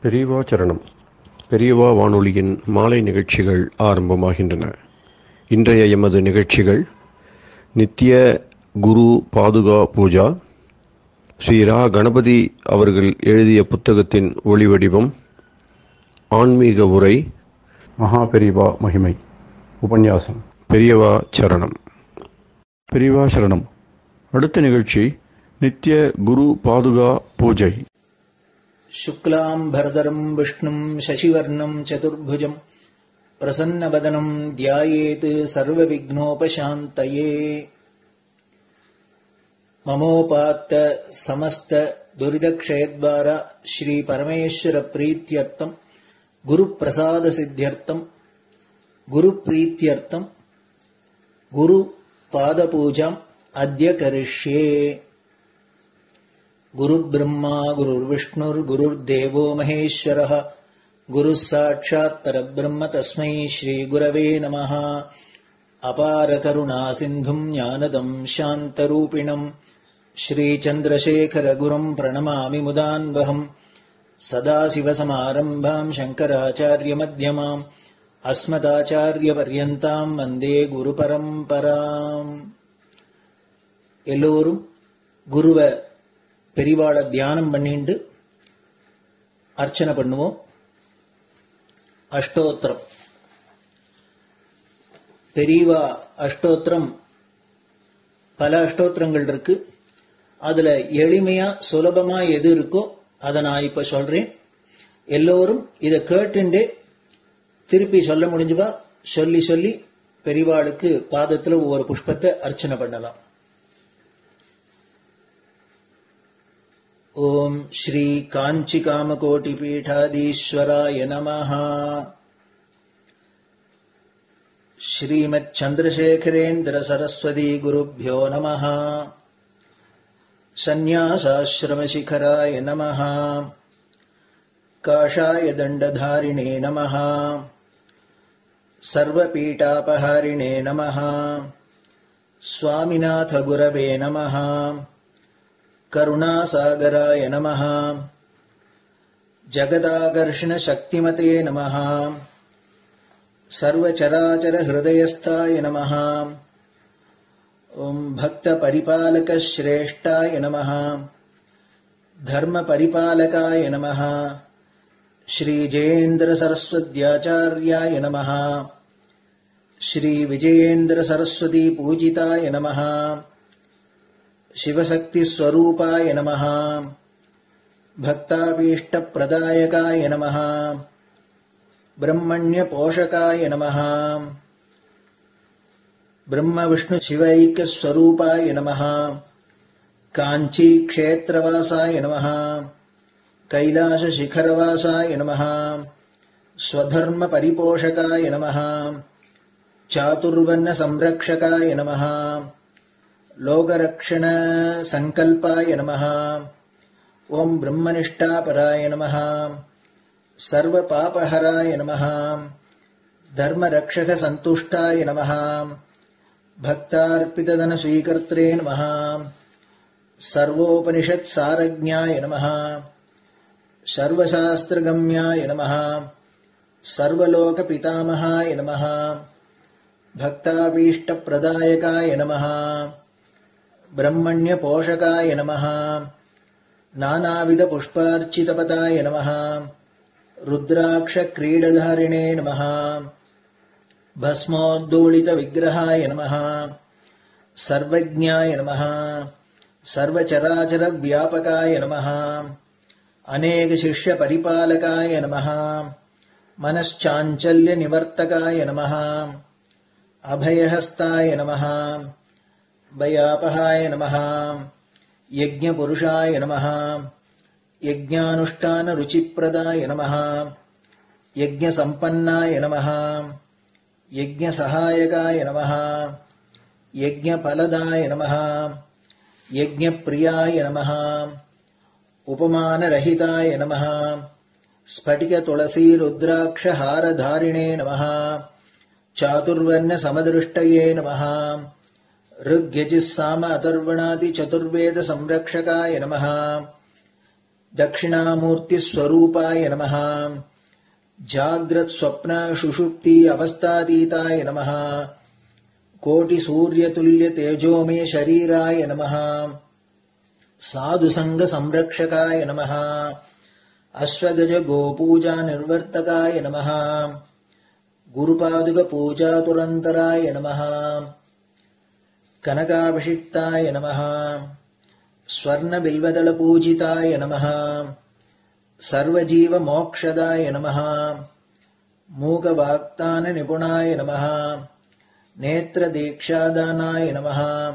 பெரியவா சரணம். பெரியவா வானொலியின் மாலை நிகழ்ச்சிகள் ஆரம்பமாகின்றன. இன்றைய எமது நிகழ்ச்சிகள் நித்திய குரு பாதுகா பூஜா, ஸ்ரீ ரா கணபதி அவர்கள் எழுதிய புத்தகத்தின் ஒளிவடிவம், ஆன்மீக உரை, மகா பெரியவா மகிமை, உபன்யாசம். பெரியவா சரணம். பெரியவா சரணம். அடுத்த நிகழ்ச்சி நித்திய குரு பாதுகா பூஜை. शुक्लाम्भरधरं विष्णुं शशिवर्णं चतुर्भुजं प्रसन्नवदनं ध्यायेत् सर्वविघ्नोपशान्तये। ममोपात्त समस्त दुरितक्षयद्वार श्री परमेश्वर प्रीत्यर्थं गुरुप्रसाद सिद्ध्यर्थं गुरुप्रीत्यर्थं गुरुपादपूजाम् अद्य करिष्ये। गुरुर्ब्रह्मा गुरुर्विष्णुर्गुरुर्देवो महेश्वरः गुरुः साक्षात् परब्रह्म तस्मै श्रीगुरवे नमः। अपारकरुणा सिन्धुं ज्ञानदं शान्तरूपिणं श्रीचन्द्रशेखरगुरुं प्रणमामि मुदान्वहम्। सदाशिवसमारम्भां शङ्कराचार्यमध्यमाम् अस्मदाचार्यपर्यन्तां वन्दे गुरुपरम्पराम्. எல்லோரும் குருவ பெரிவாள தியானம் பண்ணிண்டு அர்ச்சனை பண்ணுவோம். அஷ்டோத்திரம். பெரியவா அஷ்டோத்திரம் பல அஷ்டோத்திரங்கள் இருக்கு. அதுல எளிமையா சுலபமா எது இருக்கோ அதை நான் இப்ப சொல்றேன். எல்லோரும் இதை கேட்டுண்டே திருப்பி சொல்ல முடிஞ்சுபா சொல்லி சொல்லி பெரிவாளுக்கு பாதத்துல ஒவ்வொரு புஷ்பத்தை அர்ச்சனை பண்ணலாம். ओम श्री कांची कामकोटि पीठाधीश्वराय नमः। श्रीमत् चंद्रशेखरेन्द्र सरस्वती गुरुभ्यो नमः। संन्यासाश्रम शिखराय नमः। काषाय दंडधारिणे नमः। सर्वपीठापहारिणे नमः। स्वामिनाथ गुरवे नमः। करुणासागराय नमः। जगदाकर्षण शक्तिमते नमः। सर्वचराचर हृदयस्थाय नमः। ओम भक्त परिपालक श्रेष्ठाय नमः। धर्म परिपालकाय नमः। श्री जयेन्द्र सरस्वत्याचार्याय नमः। श्री विजयेन्द्र सरस्वती पूजिताय नमः। शिवशक्ति स्वरूपाय नमः। भक्ताभीष्ट प्रदायकाय नमः। ब्रह्मण्य पोषकाय नमः। ब्रह्म विष्णु शिवैक्य स्वरूपाय नमः। कांची क्षेत्रवासाय नमः। कैलाश शिखरवासाय नमः। स्वधर्म परिपोषकाय नमः। चातुर्वर्ण संरक्षकाय नमः। लोकरक्षण संकल्पाय नमः। ओम ब्रह्मनिष्ठापराय नमः। सर्वपापहराय नमः। धर्मरक्षक संतुष्टाय नमः। भक्तार्पितधन स्वीकर्त्रे नमः। सर्वोपनिषत् सारज्ञाय नमः। सर्वशास्त्रगम्याय नमः। सर्वलोक पितामहाय नमः। भक्ताभीष्ट प्रदायकाय नमः। ब्रह्मण्य पोषकाय नमः। नानाविध पुष्पार्चितपदाय नमः। रुद्राक्ष क्रीडधारिणे नमः। भस्मोद्दोलित विग्रहाय नमः। सर्वज्ञाय नमः। सर्वचराचर व्यापकाय नमः। अनेक शिष्य परिपालकाय नमः। मनश्चाञ्चल्य निवर्तकाय नमः। अभयहस्ताय नमः। भयापहाय नमः। यज्ञपुरुषाय नमः। यज्ञानुष्ठान रुचिप्रदाय नमः। यज्ञसम्पन्नाय नमः। यज्ञसहायकाय नमः। यज्ञफलदाय नमः। यज्ञप्रियाय नमः। उपमानरहिताय नमः। स्फटिक तुलसी रुद्राक्ष हारधारिणे नमः। चातुर्वर्ण समदृष्टये नमः। ऋग्यजुस्साम अथर्वणादि चतुर्वेद संरक्षकाय नमः। தட்சிணாமூர்த்தி ஸ்வரூபாய நமஹ. ஜாக்ரத் ஸ்வப்ன சுஷுப்தி அவஸ்தாதீதாய நமஹ. கோட்டி சூரிய துல்லிய தேஜோமே ஷரீராய நமஹ. சாது சங்க சம்ரக்ஷகாய நமஹ. அஸ்வகஜ கோபூஜா நிர்வர்த்தகாய நமஹ. குருபாதுக பூஜா துரந்தராய நமஹ. கனகாபிஷிக்தாய நமஹ. ஸ்வர்ண பில்வதள பூஜிதாய நமஹ. சர்வஜீவ மோக்ஷதாய நமஹ. மூக வாக்தான நிபுணாய நமஹ. நேத்ர தீக்ஷாதானாய நமஹ.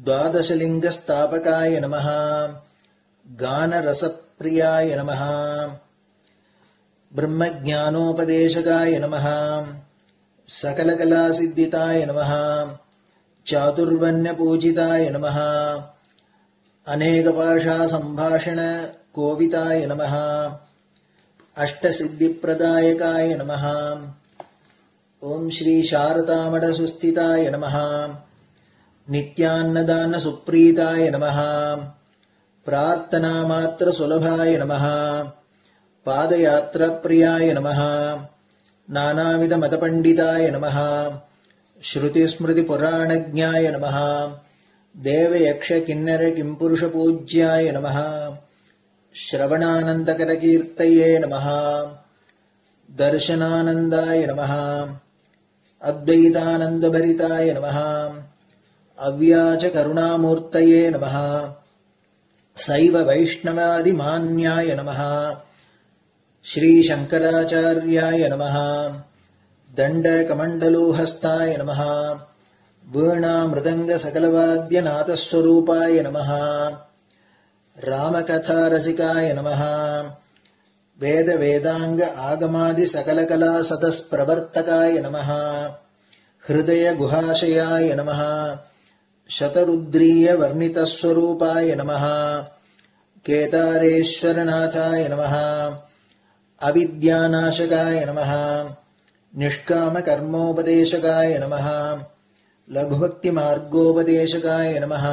द्वादशलिंग स्थापकाय नमः. गान रसप्रियाय नमः. ब्रह्मज्ञानोपदेशकाय नमः. सकलकलासिद्धिताय नमः. चातुर्वण्यपूजिताय नमः. अनेकभाषा संभाषण कोविताय नमः. अष्टसिद्धिप्रदायकाय नमः. ओम श्री शारदामठ सुस्थिताय नमः. नित्यान्नदान सुप्रीताय नमः. प्रार्थना मात्र सुलभाय नमः. पादयात्रा प्रियाय नमः. नानाविध मतपंडिताय नमः. श्रुति स्मृति पुराणज्ञाय नमः. देव यक्ष किन्नर किंपुरुष पूज्याय नमः. श्रवणानंदकर कीर्तये नमः. दर्शनानंदाय नमः. अद्वैतानंद भरिताय नमः. अव्याच करुणामूर्तये नमः. शैव वैष्णवादि मान्याय नमः. श्री शंकराचार्याय नमः. दंड कमंडलूहस्ताय नमः. वीणा मृदंग सकलवाद्य नाथस्वरूपाय नमः. रामकथा रसिकाय नमः. वेद वेदांग आगमादि सकलकला सतस्प्रवर्तकाय नमः. हृदय गुहाशयाय नमः. शतरुद्रीय वर्णितस्वरूपाय नमः. केदारेश्वरनाथाय नमः. अविद्यानाशकाय नमः. निष्काम कर्मोपदेशकाय नमः. लघुभक्ति मार्गोपदेशकाय नमः.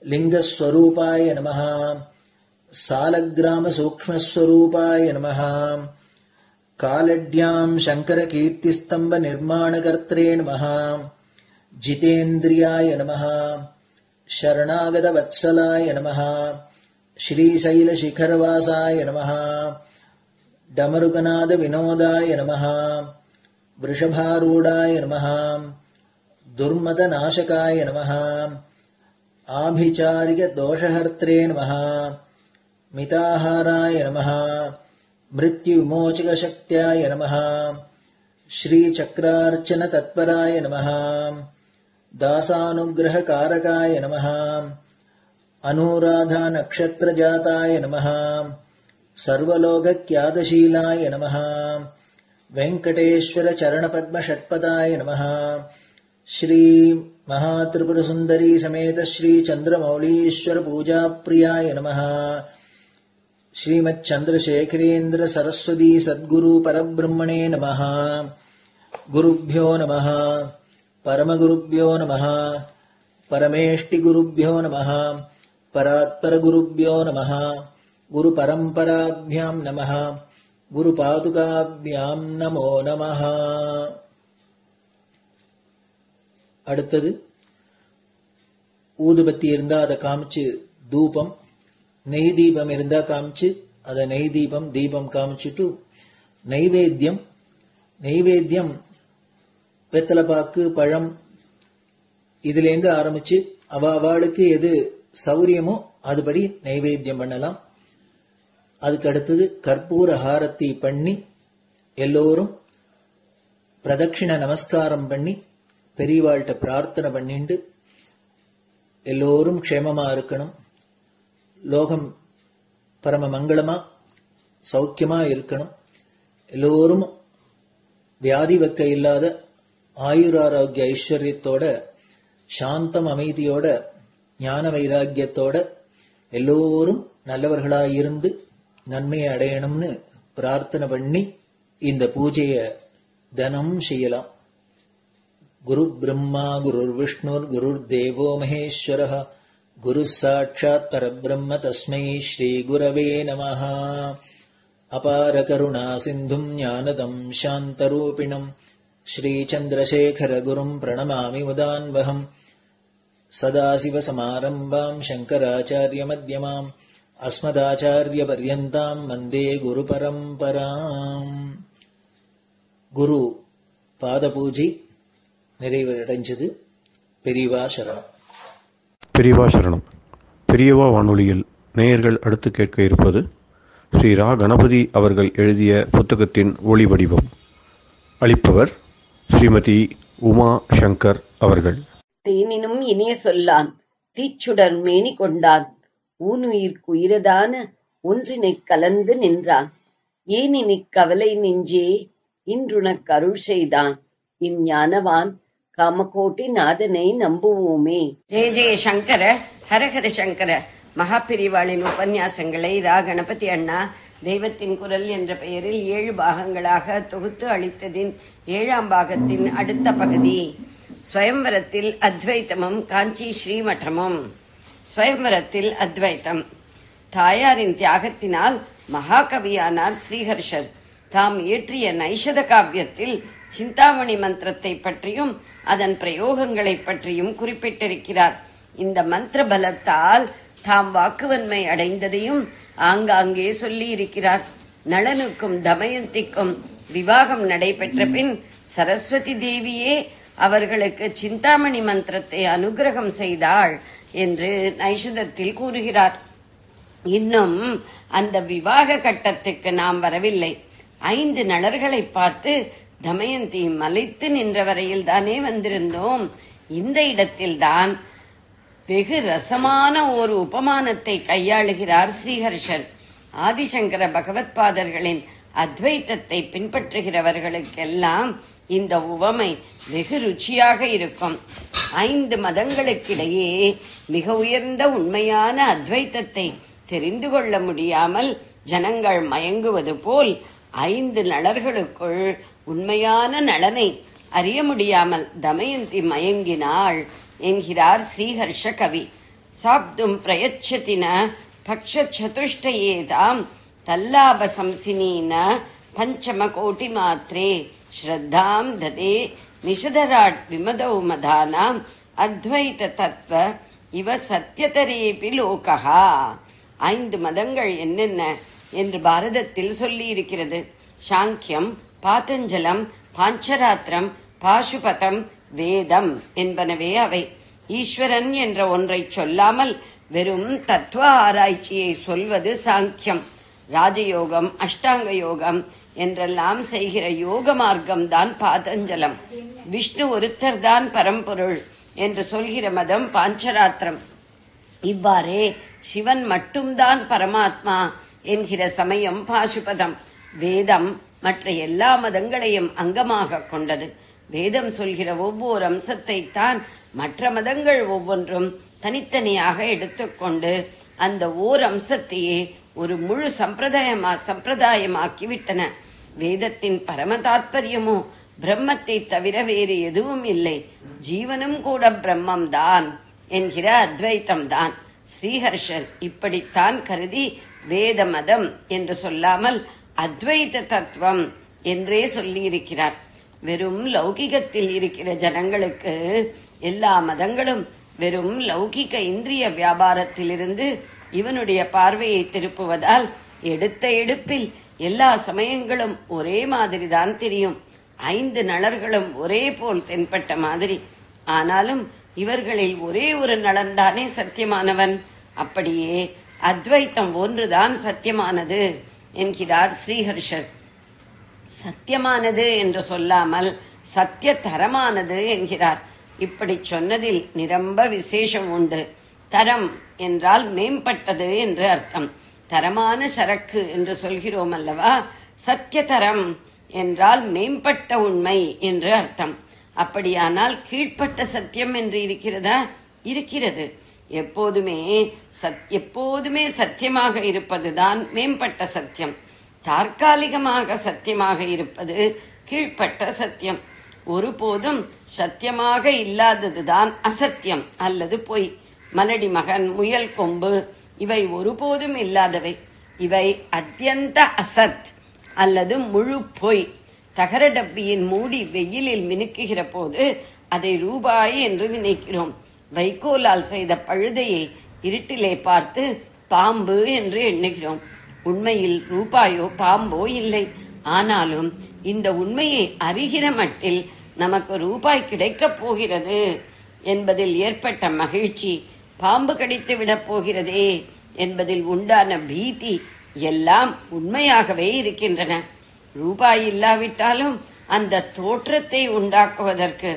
लिंगस्वरूपाय नमः. सालग्राम सूक्ष्मस्वरूपाय नमः. कालड्यां शंकर कीर्तिस्तंभ निर्माणकर्त्रे नमः. जितेन्द्रियाय नमः. शरणागत वत्सलाय नमः. श्रीशैल शिखरवासाय नमः. डमरुकनाद विनोदाय नमः. वृषभारूढ़ाय नमः. दुर्मद नाशकाय नमः. आभिचारिक दोषहर्त्रे नमः. मिताहाराय नमः. मृत्युविमोचक शक्त्याय नमः. श्री चक्रार्चन तत्पराय नमः. दासानुग्रह कारकाय नमः. अनुराधा नक्षत्र जाताय नमः. सर्वलोक ख्यातशीलाय नमः. वेंकटेश्वर चरण पद्म षट्पदाय नमः. श्री महात्रिपुर सुंदरी समेत श्री चंद्रमौलीश्वर पूजा प्रियाय नमः. श्रीमच्चंद्रशेखरेन्द्र सरस्वती सद्गुरु परब्रह्मणे नमः. गुरुभ्यो नमः. परमगुरुभ्यो नमः. परमेष्टिगुरुभ्यो नमः. परात्परगुरुभ्यो नमः. गुरुपरम्पराभ्यां नमः. गुरुपादुकाभ्यां नमो नमः. அடுத்தது ஊதுபத்தி இருந்தா அதை காமிச்சு தூபம், நெய் தீபம் இருந்தா காமிச்சு அதை நெய் தீபம் தீபம் காமிச்சுட்டு நைவேத்தியம் நைவேத்தியம் வெத்தலைப்பாக்கு பழம் இதுலேருந்து ஆரம்பிச்சு அவளுக்கு எது சௌரியமோ அதுபடி நைவேத்தியம் பண்ணலாம். அதுக்கு அடுத்தது கற்பூர ஹாரத்தி பண்ணி எல்லோரும் பிரதட்சிண நமஸ்காரம் பண்ணி பெரியவாள்கிட்ட பிரார்த்தனை பண்ணிண்டு எல்லோரும் க்ஷேமமா இருக்கணும், லோகம் பரம மங்களமா சௌக்கியமா இருக்கணும், எல்லோரும் வியாதி வெக்க இல்லாத ஆயுராரோக்கிய ஐஸ்வர்யத்தோட சாந்தம் அமைதியோட ஞான வைராக்கியத்தோட எல்லோரும் நல்லவர்களாயிருந்து நன்மையை அடையணும்னு பிரார்த்தனை பண்ணி இந்த பூஜையை தினம் செய்யலாம். குரு பிரம்மா குரு விஷ்ணுர் குரு தேவோ மகேஸ்வரः गुरुः साक्षात् परब्रह्म तस्मै श्रीगुरवे नमः। अपारकरुणासिन्धुम् ज्ञानदम् शान्तरूपिणम् श्रीचन्द्रशेखरगुरुम् प्रणमामि मुदान्वहम्। सदाशिवसमारम्भाम् शङ्कराचार्यमध्यमाम् अस्मदाचार्यपर्यन्ताम् वन्दे गुरुपरम्पराम्. குரு பாதபூஜை நிறைவடைஞ்சது. பெரியவா சரணம். பெரியவா சரணம். பெரியவா வானொலியில் நேயர்கள் அடுத்து கேட்க இருப்பது ஸ்ரீ ரா கணபதி அவர்கள் எழுதிய புத்தகத்தின் ஒளி வடிவம். அளிப்பவர் ஸ்ரீமதி உமா சங்கர் அவர்கள். தேனினும் இனிய சொல்லான் தீச்சுடர் மேனி கொண்டான் ஊனுயிர்க்குயிரதான ஒன்றினைக் கலந்து நின்றான் ஏனினிக் கவலை நெஞ்சே இன்றுனக் அருள் செய்தான் இஞ்ஞானவான் காமகோட்டி நாதனை நம்புவோமே. ஜெய ஜெய சங்கர, ஹரஹர சங்கர. மகாபிரிவாளின் உபன்யாசங்களை ரா கணபதி அண்ணா தெய்வத்தின் குரல் என்ற பெயரில் 7 பாகங்களாக தொகுத்து அளித்ததின் 7ஆம் பாகத்தின் அடுத்த பகுதி. ஸ்வயம்வரத்தில் அத்வைத்தமும் காஞ்சி ஸ்ரீமட்டமும். ஸ்வயம்வரத்தில் அத்வைத்தம். தாயாரின் தியாகத்தினால் மகாகவியானார் ஸ்ரீஹர்ஷர். தாம் இயற்றிய நைஷத காவியத்தில் சிந்தாமணி மந்திரத்தை பற்றியும் அதன் பிரயோகங்களை பற்றியும் குறிப்பிட்டிருக்கிறார். இந்த மந்திர பலத்தால் தாம் வாக்குவன்மை அடைந்ததையும் ஆங்காங்கே சொல்லி இருக்கிறார். நளனுக்கும் தமயந்திக்கும் விவாகம் நடைபெற்ற பின் சரஸ்வதி தேவியே அவர்களுக்கு சிந்தாமணி மந்திரத்தை அனுகிரகம் செய்தாள் என்று நைஷதத்தில் கூறுகிறார். இன்னும் அந்த விவாக கட்டத்துக்கு நாம் வரவில்லை. 5 நளர்களை பார்த்து தமயந்தி மலைத்து நின்ற வரையில் தானே வந்திருந்தோம். இந்த இடத்தில்தான் வெகு ரசமான ஒரு உபமானத்தை கையாளுகிறார் ஸ்ரீஹர்ஷர். ஆதிசங்கர பகவத்பாதர்களின் அத்வைத்தத்தை பின்பற்றுகிறவர்களுக்கெல்லாம் இந்த உவமை வெகு ருச்சியாக இருக்கும். 5 மதங்களுக்கிடையே மிக உயர்ந்த உண்மையான அத்வைத்தத்தை தெரிந்து கொள்ள முடியாமல் ஜனங்கள் மயங்குவது போல் 5 நளர்களுக்குள் உண்மையான நளனை அறிய முடியாமல் தமயந்தி மயங்கினாள் என்கிறார் ஸ்ரீஹர்ஷ கவி. சாப்தும் பிரயச்சதின பக்ஷ சதுஷ்டயேதாம் தல்லாப சம்சினீன பஞ்சம கோட்டி மாத்ரே ஸ்ரத்தாம் ததே நிஷதராட் விமதௌ மதானாம் அத்வைத தத்வ இவ சத்யதரேபி லோகஹா. 5 மதங்கள் என்னென்ன என்று பாரதத்தில் சொல்லி இருக்கிறது. சாங்கியம், பாதஞ்சலம், பாஞ்சராத்திரம், பாசுபதம், வேதம் என்பனவே அவை. ஈஸ்வரன் என்ற ஒன்றை சொல்லாமல் வெறும் தத்துவ ஆராய்ச்சியை சொல்வது சாங்கியம். ராஜயோகம், அஷ்டாங்க யோகம் என்றெல்லாம் செய்கிற யோக மார்க்கம்தான் பாதஞ்சலம். விஷ்ணு ஒருத்தர் தான் பரம்பொருள் என்று சொல்கிற மதம் பாஞ்சராத்திரம். இவ்வாறே சிவன் மட்டும்தான் பரமாத்மா என்கிற சமயம் பாசுபதம். வேதம் மற்ற எல்லா மதங்களையும் அங்கமாக கொண்டது. வேதம் சொல்கிற ஒவ்வொரு அம்சத்தை தான் மற்ற மதங்கள் ஒவ்வொன்றும் தனித்தனியாக எடுத்துக்கொண்டு அந்த ஓர் அம்சத்தையே ஒரு முழு சம்பிரதாயமாக்கிவிட்டன. வேதத்தின் பரம தாத்பரியமோ பிரம்மத்தை தவிர வேறு எதுவும் இல்லை, ஜீவனும் கூட பிரம்மம் தான் என்கிற அத்வைத்தம் தான். ஸ்ரீஹர்ஷர் இப்படித்தான் கருதி வேத மதம் என்று சொல்லாமல் அத்வைத தத்துவம் என்றே சொல்லியிருக்கிறார். வெறும் லௌகிகத்தில் இருக்கிற ஜனங்களுக்கு எல்லா மதங்களும் வெறும் லௌகிக இந்திரிய வியாபாரத்திலிருந்து இவனுடைய பார்வையை திருப்புவதால் எடுத்த எடுப்பில் எல்லா சமயங்களும் ஒரே மாதிரிதான் தெரியும். 5 நளர்களும் ஒரே போல் தென்பட்ட மாதிரி. ஆனாலும் இவர்களில் ஒரே ஒரு நளன்தானே சத்தியமானவன். அப்படியே அத்வைத்தம் ஒன்றுதான் சத்தியமானது என்கிறார் ஸ்ரீஹர்ஷர். சத்தியமானது என்று சொல்லாமல் சத்திய தரமானது என்கிறார். இப்படி சொன்னதில் நிரம்ப விசேஷம் உண்டு. தரம் என்றால் மேம்பட்டது என்று அர்த்தம். தரமான சரக்கு என்று சொல்கிறோம் அல்லவா, சத்திய தரம் என்றால் மேம்பட்ட உண்மை என்று அர்த்தம். அப்படியானால் கீழ்ப்பட்ட சத்தியம் என்று இருக்கிறதா? இருக்கிறது. எப்போதுமே சத்தியமாக இருப்பதுதான் மேம்பட்ட சத்தியம். தற்காலிகமாக சத்தியமாக இருப்பது கீழ்ப்பட்ட சத்தியம். ஒருபோதும் சத்தியமாக இல்லாததுதான் அசத்தியம் அல்லது பொய். மலடி மகன், முயல் கொம்பு இவை ஒருபோதும் இல்லாதவை. இவை அத்தியந்த அசத் அல்லது முழு பொய். தகர டப்பியின் மூடி வெயிலில் மினுக்குகிற போது அதை ரூபாய் என்று நினைக்கிறோம். வைக்கோலால் செய்த பழுதையை இருட்டிலே பார்த்து பாம்பு என்று எண்ணுகிறோம். உண்மையில் ரூபாயோ பாம்போ இல்லை. ஆனாலும் இந்த உண்மையை அறிகிற மட்டில் நமக்கு ரூபாய் கிடைக்கப் போகிறது என்பதில் ஏற்பட்ட மகிழ்ச்சி, பாம்பு கடித்து விடப் போகிறதே என்பதில் உண்டான பீதி எல்லாம் உண்மையாகவே இருக்கின்றன. ரூபாய் இல்லாவிட்டாலும் அந்த தோற்றத்தை உண்டாக்குவதற்கு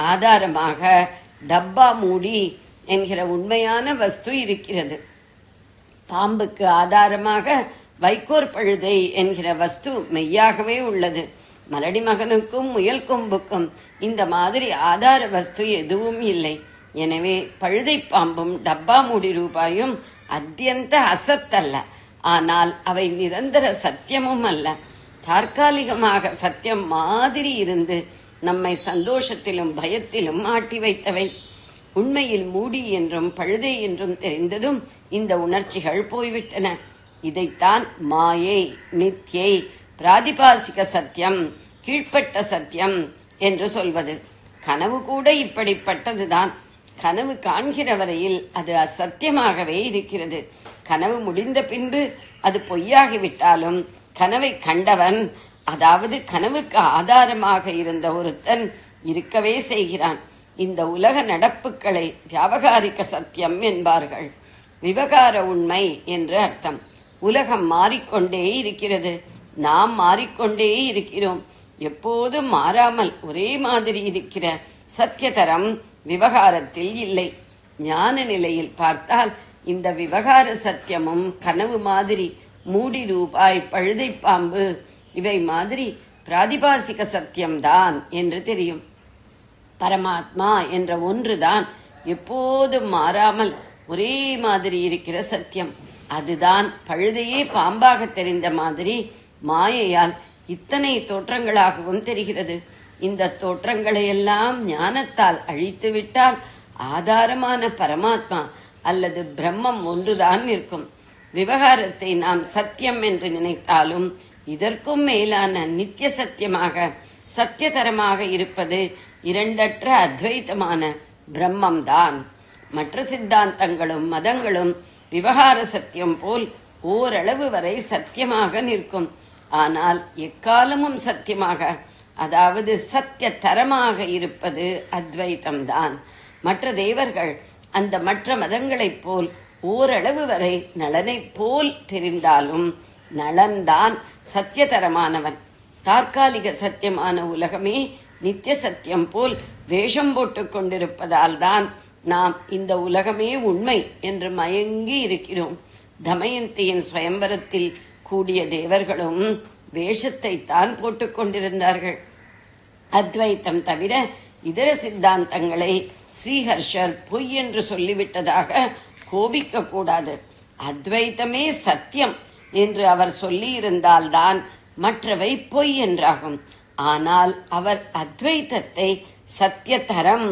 ஆதாரமாக டப்பா மூடி என்கிற உண்மையான வஸ்து இருக்கிறது. பாம்புக்கு ஆதாரமாக வைக்கோற் பழுதை என்கிற வஸ்து மெய்யாகவே உள்ளது. மலடி மகனுக்கும் முயல் கொம்புக்கும் இந்த மாதிரி ஆதார வஸ்து எதுவும் இல்லை. எனவே பழுதை பாம்பும் டப்பா மூடி ரூபாயும் அத்தியந்த அசத்தல்ல. ஆனால் அவை நிரந்தர சத்தியமும் அல்ல. தற்காலிகமாக சத்தியம் மாதிரி இருந்து நம்மை சந்தோஷத்திலும் பயத்திலும் ஆட்டி வைத்தவை. உண்மையில் மூடி என்றும் பழுதை என்றும் தெரிந்ததும் இந்த உணர்ச்சிகள் போய்விட்டன. இதைத்தான் மாயை, மித்யை, பிராதிபாசிக சத்தியம், கீழ்ப்பட்ட சத்தியம் என்று சொல்வது. கனவு கூட இப்படிப்பட்டதுதான். கனவு காண்கிற வரையில் அது அசத்தியமாகவே இருக்கிறது. கனவு முடிந்த பின்பு அது பொய்யாகிவிட்டாலும் கனவை கண்டவன், அதாவது கனவுக்கு ஆதாரமாக இருந்த ஒருத்தன் இருக்கவே செய்கிறான். இந்த உலக நடப்புகளை வியாபகாரிக சத்தியம் என்பார்கள். விவகார உண்மை என்று அர்த்தம். உலகம் மாறிக்கொண்டே இருக்கிறது. நாம் மாறிக்கொண்டே இருக்கிறோம். எப்போதும் மாறாமல் ஒரே மாதிரி இருக்கிற சத்தியதரம் விவகாரத்தில் இல்லை. ஞான நிலையில் பார்த்தால் இந்த விவகார சத்தியமும் கனவு மாதிரி மூடி ரூபாய், பழுதை பாம்பு இவை மாதிரி பிராதிபாசிக சத்தியம்தான் என்று தெரியும். பரமாத்மா என்ற ஒன்றுதான் எப்போதும் மாறாமல் ஒரே மாதிரி இருக்கிற சத்தியம். அதுதான் பழுதையே பாம்பாக தெரிந்த மாதிரி மாயையால் இத்தனை தோற்றங்களாகவும் தெரிகிறது. இந்த தோற்றங்களை எல்லாம் ஞானத்தால் அழித்துவிட்டால் ஆதாரமான பரமாத்மா அல்லது பிரம்மம் ஒன்றுதான் இருக்கும். விவகாரத்தை நாம் சத்தியம் என்று நினைத்தாலும் இதற்கும் மேலான நித்திய சத்தியமாக சத்தியதரமாக இருப்பது இரண்டற்ற அத்வைதமான பிரம்மம்தான். மற்ற சித்தாந்தங்களும் மதங்களும் விவகார சத்தியம் போல் ஓரளவு வரை சத்தியமாக நிற்கும். ஆனால் எக்காலமும் சத்தியமாக, அதாவது சத்திய தரமாக இருப்பது அத்வைத்தம்தான். மற்ற தேவர்கள் அந்த மற்ற மதங்களைப் போல் ஓரளவு வரை நலனை போல் தெரிந்தாலும் நலன்தான் சத்தியதரமானவன். தற்காலிக சத்தியமான உலகமே நித்திய சத்தியம் போல் வேஷம் போட்டுக் கொண்டிருப்பதால் தான் நாம் இந்த உலகமே உண்மை என்று மயங்கி இருக்கிறோம். தமயந்தியின் ஸ்வயம்பரத்தில் கூடிய தேவர்களும் வேஷத்தை தான் போட்டுக் கொண்டிருந்தார்கள். அத்வைத்தம் தவிர இதர சித்தாந்தங்களை ஸ்ரீஹர்ஷர் பொய் என்று சொல்லிவிட்டதாக கோபிக்க கூடாது. அத்வைத்தமே சத்தியம் என்று அவர் சொல்லியிருந்தால்தான் மற்றவை பொய் என்றாகும். ஆனால் அவர் அத்வைத்தத்தை சத்தியதரம்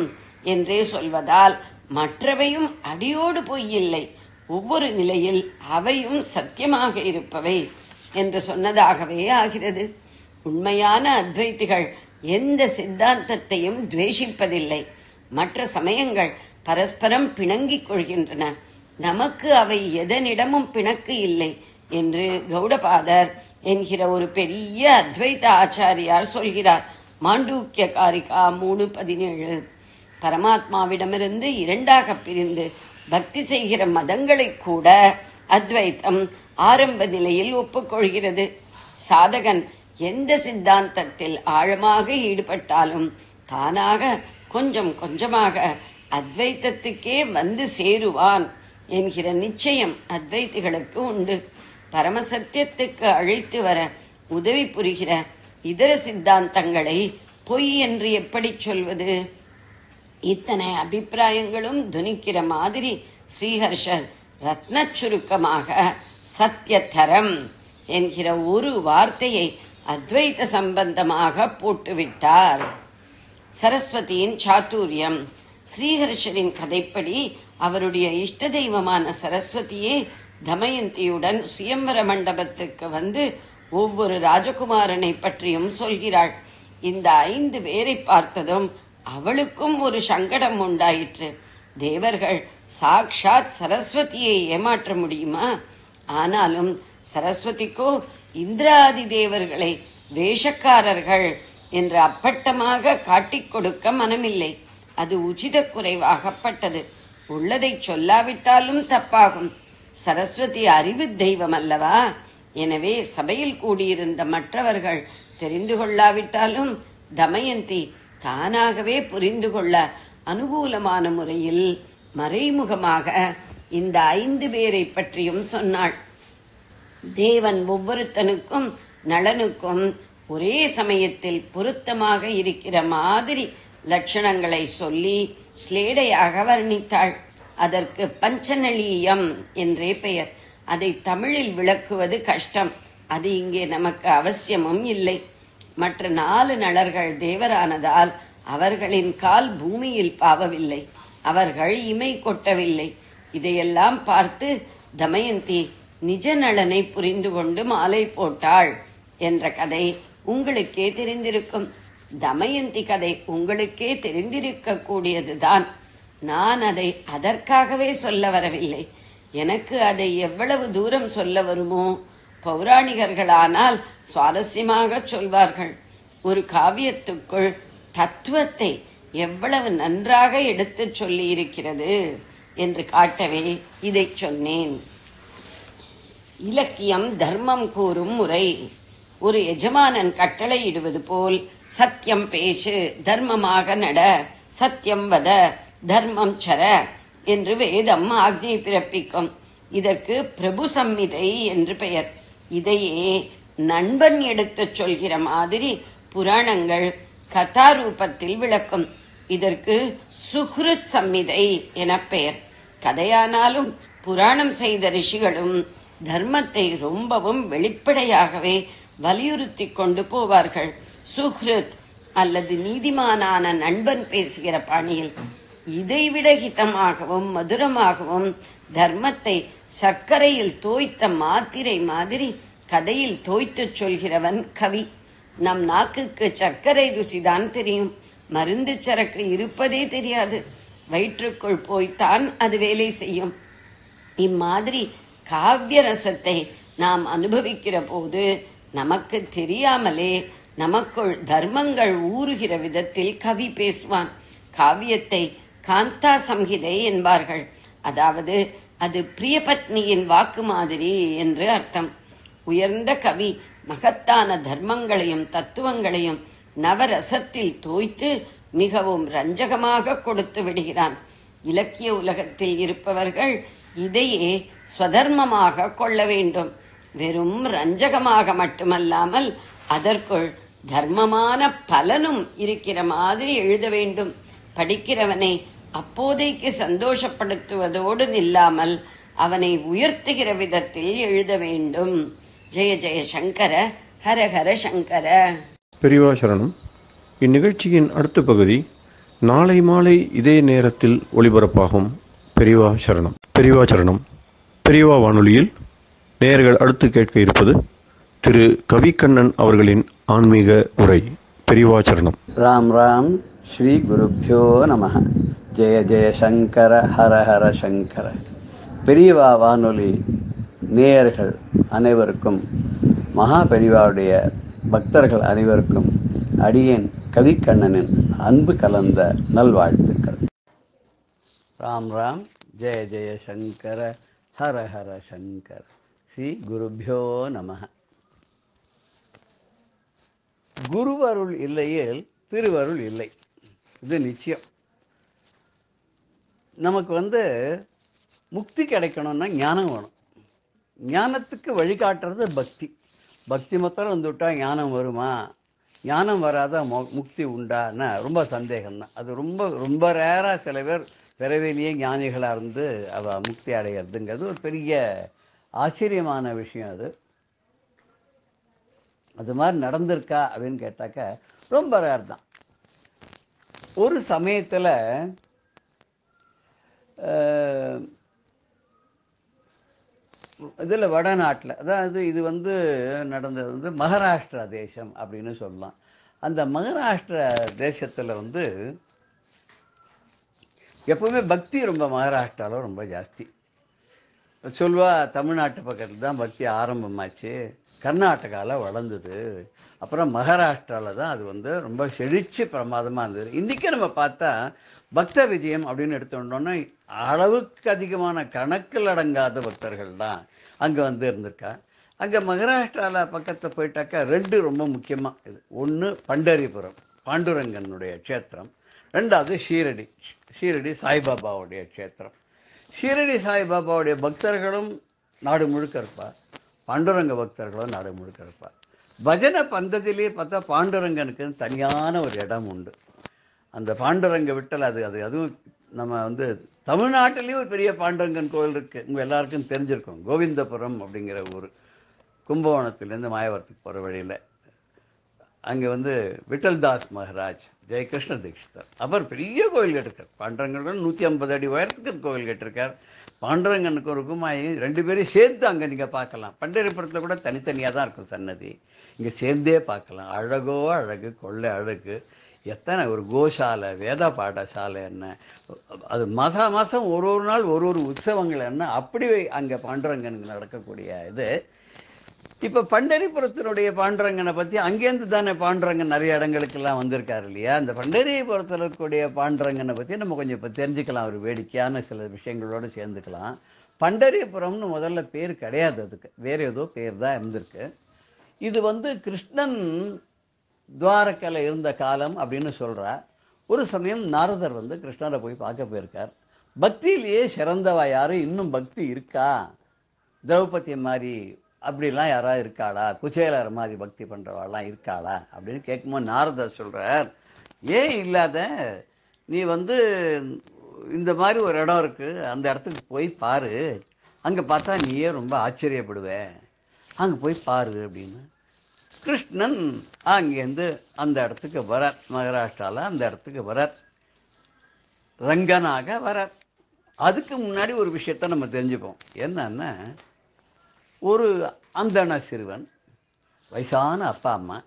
என்றே சொல்வதால் மற்றவையும் அடியோடு பொய் இல்லை, ஒவ்வொரு நிலையில் அவையும் சத்தியமாக இருப்பவை என்று சொன்னதாகவே ஆகிறது. உண்மையான அத்வைத்திகள் எந்த சித்தாந்தத்தையும் துவேஷிப்பதில்லை. மற்ற சமயங்கள் பரஸ்பரம் பிணங்கிக் கொள்கின்றன. நமக்கு அவை எதனிடமும் பிணக்கு இல்லை என்று கௌடபாதர் என்கிற ஒரு பெரிய அத்வைத ஆச்சாரியார் சொல்கிறார். மாண்டூக்கிய காரிகா 3:17. பரமாத்மாவிடமிருந்து இரண்டாக பிரிந்து பக்தி செய்கிற மதங்களை கூட அத்வைத்தம் ஆரம்ப நிலையில் ஒப்புக்கொள்கிறது. சாதகன் எந்த சித்தாந்தத்தில் ஆழமாக ஈடுபட்டாலும் தானாக கொஞ்சம் கொஞ்சமாக அத்வைத்தத்துக்கே வந்து சேருவான் என்கிற நிச்சயம் அத்வைத்திகளுக்கு உண்டு. பரமசத்தியத்துக்கு அழைத்து வர உதவி புரிகிற இதர சித்தாந்தங்களை பொய் என்று எப்படி சொல்வது? இத்தனை அபிப்பிராயங்களும் துணிக்கிற மாதிரி ஸ்ரீஹர்ஷர் ரத்ன சுருக்கமாக சத்தியதரம் என்கிற ஒரு வார்த்தையை அத்வைத சம்பந்தமாக போட்டுவிட்டார். சரஸ்வதியின் சாத்துரியம். ஸ்ரீஹர்ஷரின் கதைப்படி அவருடைய இஷ்ட தெய்வமான சரஸ்வதியே தமயந்தியுடன் சுயம்பர மண்டபத்துக்கு வந்து ஒவ்வொரு ராஜகுமாரனை பற்றியும் சொல்கிறாள். இந்த 5 பேரை பார்த்ததும் அவளுக்கும் ஒரு சங்கடம் உண்டாயிற்று. தேவர்கள் சாக்ஷாத் சரஸ்வதியை ஏமாற்ற முடியுமா? ஆனாலும் சரஸ்வதிக்கோ இந்திராதி தேவர்களை வேஷக்காரர்கள் என்று அப்பட்டமாக காட்டிக் கொடுக்க மனமில்லை. அது உச்சித குறைவாகப்பட்டது. உள்ளதை சொல்லாவிட்டாலும் தப்பாகும். சரஸ்வதி அறிவு தெய்வம் அல்லவா? எனவே சபையில் கூடியிருந்த மற்றவர்கள் தெரிந்து கொள்ளாவிட்டாலும் தமயந்தி தானாகவே புரிந்து கொள்ள அனுகூலமான முறையில் மறைமுகமாக இந்த 5 பேரை பற்றியும் சொன்னாள். தேவன் ஒவ்வொருத்தனுக்கும் நலனுக்கும் ஒரே சமயத்தில் பொருத்தமாக இருக்கிற மாதிரி லட்சணங்களை சொல்லி ஸ்லேடையாக வர்ணித்தாள். அதற்கு பஞ்சநளீயம் என்றே பெயர். அதை தமிழில் விளக்குவது கஷ்டம். அது இங்கே நமக்கு அவசியமும் இல்லை. மற்ற 4 நளர்கள் தேவரானதால் அவர்களின் கால் பூமியில் பாவவில்லை. அவர்கள் இமை கொட்டவில்லை. இதையெல்லாம் பார்த்து தமயந்தி நிஜ நலனை புரிந்து கொண்டு மாலை போட்டாள் என்ற கதை உங்களுக்கே தெரிந்திருக்கும். தமயந்தி கதை உங்களுக்கே தெரிந்திருக்க கூடியதுதான். நான் அதை அதற்காகவே சொல்ல வரவில்லை. எனக்கு அதை எவ்வளவு தூரம் சொல்ல வருமோ பௌராணிகர்களானால் சுவாரஸ்யமாக சொல்வார்கள். ஒரு காவியத்துக்குள் தத்துவத்தை எவ்வளவு நன்றாக எடுத்துச் சொல்லி இருக்கிறது என்று காட்டவே இதை சொன்னேன். இலக்கியம் தர்மம் கூறும் முறை. ஒரு எஜமானன் கட்டளையிடுவது போல் சத்தியம் பேசு, தர்மமாக நட, சத்தியம் வத, தர்மம் சர என்று வேதம் ஆக்ஞை பிறப்பிக்கும். இதற்கு பிரபு சம்மிதை என்று பெயர். இதையே நண்பன் எடுத்துச் சொல்கிற மாதிரி புராணங்கள் கதாரூபத்தில் விளக்கும். இதற்கு சுக்ருத் சம்மிதை என பெயர். கதையானாலும் புராணம் செய்த ரிஷிகளும் தர்மத்தை ரொம்பவும் வெளிப்படையாகவே வலியுறுத்தி கொண்டு போவார்கள். சுஹ்ருத் அல்லது நீதிமானான நண்பன் பேசுகிற பாணியில் இதைவிட ஹிதமாகவும் மதுரமாகவும் தர்மத்தை சர்க்கரையில் தோய்த்த மாத்திரை மாதிரி கதையில் தோய்த்துச் சொல்கிறவன் கவி. நம் நாக்குக்கு சர்க்கரை ருசிதான் தெரியும். மருந்து சரக்கு இருப்பதே தெரியாது. வயிற்றுக்குள் போய்த்தான் அது வேலை செய்யும். இம்மாதிரி காவிய ரசத்தை நாம் அனுபவிக்கிற போது நமக்கு தெரியாமலே நமக்குள் தர்மங்கள் ஊறுகிற விதத்தில் கவி பேசுவான். காவியத்தை காந்தா சம்ஹிதை என்பார்கள். அதாவது அது பிரியபத்னியின் வாக்கு மாதிரி என்று அர்த்தம். உயர்ந்த கவி மகத்தான தர்மங்களையும் தத்துவங்களையும் நவரசத்தில் தோய்த்து மிகவும் ரஞ்சகமாக கொடுத்து விடுகிறான். இலக்கிய உலகத்தில் இருப்பவர்கள் இதையே ஸ்வதர்மமாக கொள்ள வேண்டும். வெறும் ரஞ்சகமாக மட்டுமல்லாமல் அதற்குள் தர்மமான பலனும் இருக்கிற மாதிரி எழுத வேண்டும். படிக்கிறவனை அப்போதைக்கு சந்தோஷப்படுத்துவதோடு நில்லாமல் அவனை உயர்த்துகிற விதத்தில் எழுத வேண்டும். ஜெய ஜெய சங்கர, ஹர ஹர சங்கர. பெரியவா சரணம். இந்நிகழ்ச்சியின் அடுத்த பகுதி நாளை மாலை இதே நேரத்தில் ஒளிபரப்பாகும். பெரியவா சரணம். பெரியவா சரணம். பெரியவா வானொலியில் நேயர்கள் அடுத்து கேட்க இருப்பது திரு கவிக்கண்ணன் அவர்களின் ஆன்மீக உரை. பெரியவா சரணம். ராம் ராம். ஸ்ரீ குருப்யோ நமः. ஜெய ஜெய சங்கர, ஹர ஹர சங்கர. பெரியவா வானொலி நேயர்கள் அனைவருக்கும், மகா பெரியவாவுடைய பக்தர்கள் அனைவருக்கும் அடியேன் கவிக்கண்ணனின் அன்பு கலந்த நல்வாழ்த்துக்கள். ராம் ராம். ஜெய ஜெய சங்கர, ஹர ஹர சங்கர. ஸ்ரீ குருப்யோ நமः. குருவருள் இல்லையேல் திருவருள் இல்லை. இது நிச்சயம். நமக்கு முக்தி கிடைக்கணும்னா ஞானம் வேணும். ஞானத்துக்கு வழிகாட்டுறது பக்தி. பக்தி மாத்திரம் வந்துவிட்டா ஞானம் வருமா? ஞானம் வராத முக்தி உண்டான்னா ரொம்ப சந்தேகம்தான். அது ரொம்ப ரொம்ப ரேராக சில பேர் பிறவிலேயே ஞானிகளாக இருந்து அவ முக்தி அடைகிறதுங்கிறது ஒரு பெரிய ஆச்சரியமான விஷயம். அது மாதிரி நடந்திருக்கா அப்படின்னு கேட்டாக்க ரொம்ப ரேர் தான். ஒரு சமயத்தில் இதில் வடநாட்டில், அதாவது இது வந்து நடந்தது வந்து மகாராஷ்டிரா தேசம் அப்படின்னு சொல்லலாம். அந்த மகாராஷ்டிரா தேசத்தில் வந்து எப்பவுமே பக்தி ரொம்ப மகாராஷ்டிராவில் ரொம்ப ஜாஸ்தி. சொல்வா தமிழ்நாட்டு பக்கத்தில் தான் பக்தி ஆரம்பமாச்சு, கர்நாடகாவில் வளர்ந்தது, அப்புறம் மகாராஷ்டிராவில் தான் அது வந்து ரொம்ப செழிச்சு பிரமாதமாக இருந்தது. இன்றைக்கே நம்ம பார்த்தா பக்த விஜயம் அப்படின்னு எடுத்துட்டோம்னா அளவுக்கு அதிகமான கணக்கில் அடங்காத பக்தர்கள் தான் அங்கே வந்து இருந்திருக்கா. அங்கே மகாராஷ்டிராவில் பக்கத்தில் போயிட்டாக்கா ரெண்டு ரொம்ப முக்கியமாக இது. ஒன்று பண்டரிபுரம், பாண்டுரங்கனுடைய க்ஷேத்திரம். ரெண்டாவது ஷீரடி, ஷீரடி சாய்பாபாவுடைய க்ஷேத்திரம். ஷீரடி சாய்பாபாவுடைய பக்தர்களும் நாடு முழுக்க இருப்பார், பாண்டுரங்க பக்தர்களும் நாடு முழுக்க இருப்பார். பஜனை பந்தத்திலேயே பார்த்தா பாண்டுரங்கனுக்கு தனியான ஒரு இடம் உண்டு. அந்த பாண்டுரங்க விட்டல் அதுவும் நம்ம வந்து தமிழ்நாட்டிலேயும் ஒரு பெரிய பாண்டுரங்கன் கோவில் இருக்குது. உங்கள் எல்லாருக்கும் தெரிஞ்சிருக்கும். கோவிந்தபுரம் அப்படிங்கிற ஊர், கும்பகோணத்துலேருந்து மாயவரத்துக்கு போகிற வழியில். அங்கே வந்து விட்டல்தாஸ் மகாராஜ், ஜெயகிருஷ்ண தீட்சிதர், அவர் பெரிய கோவில் கட்டிருக்கார். பாண்டுரங்கன் 150 அடி உயரத்துக்கு கோவில் கட்டிருக்கார். பாண்டுரங்கனுக்கு ஒரு குமாயி ரெண்டு பேரும் சேர்த்து அங்கே நீங்கள் பார்க்கலாம். பண்டரிபுரத்தில் கூட தனித்தனியாக தான் இருக்கும் சன்னதி, இங்கே சேர்ந்தே பார்க்கலாம். அழகோ அழகு, கொள்ளை அழகு. எத்தனை ஒரு கோசாலை, வேத பாடசாலை என்ன, அது மாதம் ஒரு நாள் ஒரு உற்சவங்கள் என்ன, அப்படி அங்கே பாண்டுரங்கனுக்கு நடக்கக்கூடிய இது. இப்போ பண்டரிபுரத்தினுடைய பாண்டுரங்கனை பற்றி அங்கேருந்து தானே பாண்டுரங்கன் நிறைய இடங்களுக்கெல்லாம் வந்திருக்காரு இல்லையா. அந்த பண்டரிபுரத்தில் இருக்கக்கூடிய பாண்டுரங்கனை பற்றி நம்ம கொஞ்சம் இப்போ தெரிஞ்சுக்கலாம். ஒரு வேடிக்கையான சில விஷயங்களோடு சேர்ந்துக்கலாம். பண்டரிபுரம்னு முதல்ல பேர் கிடையாது, அதுக்கு வேறு ஏதோ பேர் தான் இருந்திருக்கு. இது வந்து கிருஷ்ணன் துவாரக்கையில் இருந்த காலம் அப்படின்னு சொல்கிறார். ஒரு சமயம் நாரதர் வந்து கிருஷ்ணரை போய் பார்க்க போயிருக்கார். பக்தியிலேயே சிறந்தவா யார், இன்னும் பக்தி இருக்கா, திரௌபதி மாதிரி அப்படிலாம் யாராவது இருக்காளா, குச்சேலர் மாதிரி பக்தி பண்ணுறவாள்லாம் இருக்காளா அப்படின்னு கேட்கும்போது நாரதர் சொல்கிறார், ஏன் இல்லாத, நீ வந்து இந்த மாதிரி ஒரு இடம் இருக்குது, அந்த இடத்துக்கு போய் பாரு, அங்கே பார்த்தா நீயே ரொம்ப ஆச்சரியப்படுவேன், அங்கே போய் பாரு அப்படின்னு. கிருஷ்ணன் அங்கேருந்து அந்த இடத்துக்கு வரார். மகாராஷ்டிராவில் அந்த இடத்துக்கு வரார், ரங்கனாக வரார். அதுக்கு முன்னாடி ஒரு விஷயத்த நம்ம தெரிஞ்சுப்போம். என்னன்னா, ஒரு அந்தண சிறுவன், வயசான அப்பா அம்மா,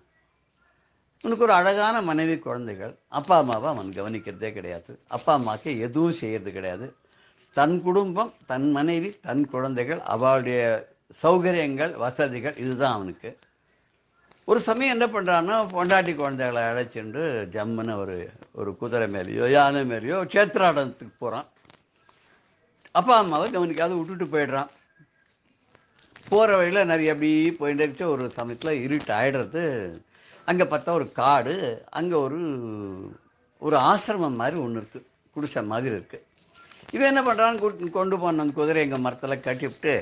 உனக்கு ஒரு அழகான மனைவி, குழந்தைகள். அப்பா அம்மாவை அவன் கவனிக்கிறதே கிடையாது, அப்பா அம்மாவுக்கு எதுவும் செய்கிறது கிடையாது. தன் குடும்பம், தன் மனைவி, தன் குழந்தைகள், அவளுடைய சௌகரியங்கள், வசதிகள், இதுதான் அவனுக்கு. ஒரு சமயம் என்ன பண்ணுறான்னா, பொண்டாட்டி குழந்தைகளை அழைச்சிட்டு ஜம்முன்னு ஒரு குதிரை மேலேயோ யானை மேலேயோ க்ஷேத்ராடனத்துக்கு போகிறான். அப்பா அம்மாவை கவனிக்காத விட்டுட்டு போயிடுறான். போகிற வழியில் நிறைய அப்படி போயிட்டு இருந்துச்சு. ஒரு சமயத்தில் இருட்டு ஆகிடுறது. அங்கே பார்த்தா ஒரு காடு, அங்கே ஒரு ஆசிரமம் மாதிரி ஒன்று இருக்குது, குடிசை மாதிரி இருக்குது. இவன் என்ன பண்ணுறான்னு, கொண்டு போன அந்த குதிரை எங்கள் மரத்தில் கட்டிவிட்டு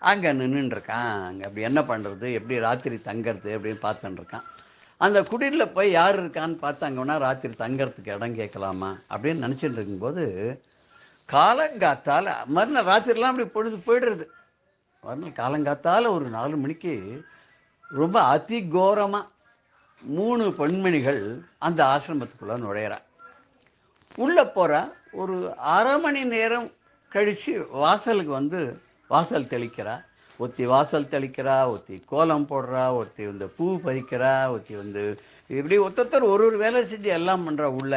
அங்கே நின்றுட்டுருக்கான். அங்கே அப்படி என்ன பண்ணுறது, எப்படி ராத்திரி தங்கிறது அப்படின்னு பார்த்துட்டுருக்கான். அந்த குடியில் போய் யார் இருக்கான்னு பார்த்து அங்கே வேணா ராத்திரி தங்கிறதுக்கு இடம் கேட்கலாமா அப்படின்னு நினச்சிட்டு இருக்கும்போது, காலங்காத்தால் மறுநாள் ராத்திரிலாம் அப்படி பொழுது போய்டுறது. மறுநாள் காலங்காத்தால் ஒரு 4 மணிக்கு ரொம்ப அதிகோரமாக 3 பெண்மணிகள் அந்த ஆசிரமத்துக்குள்ளே நுழையிறா. உள்ளே போகிறா. ஒரு அரை மணி நேரம் கழித்து வாசலுக்கு வந்து வாசல் தெளிக்கிறா. ஒருத்தி வாசல் தெளிக்கிறா, ஒருத்தி கோலம் போடுறா, ஒருத்தி வந்து பூ பறிக்கிறா, ஒருத்தி வந்து இப்படி ஒருத்தர் ஒரு வேலை செஞ்சு எல்லாம் பண்ணுறா உள்ள.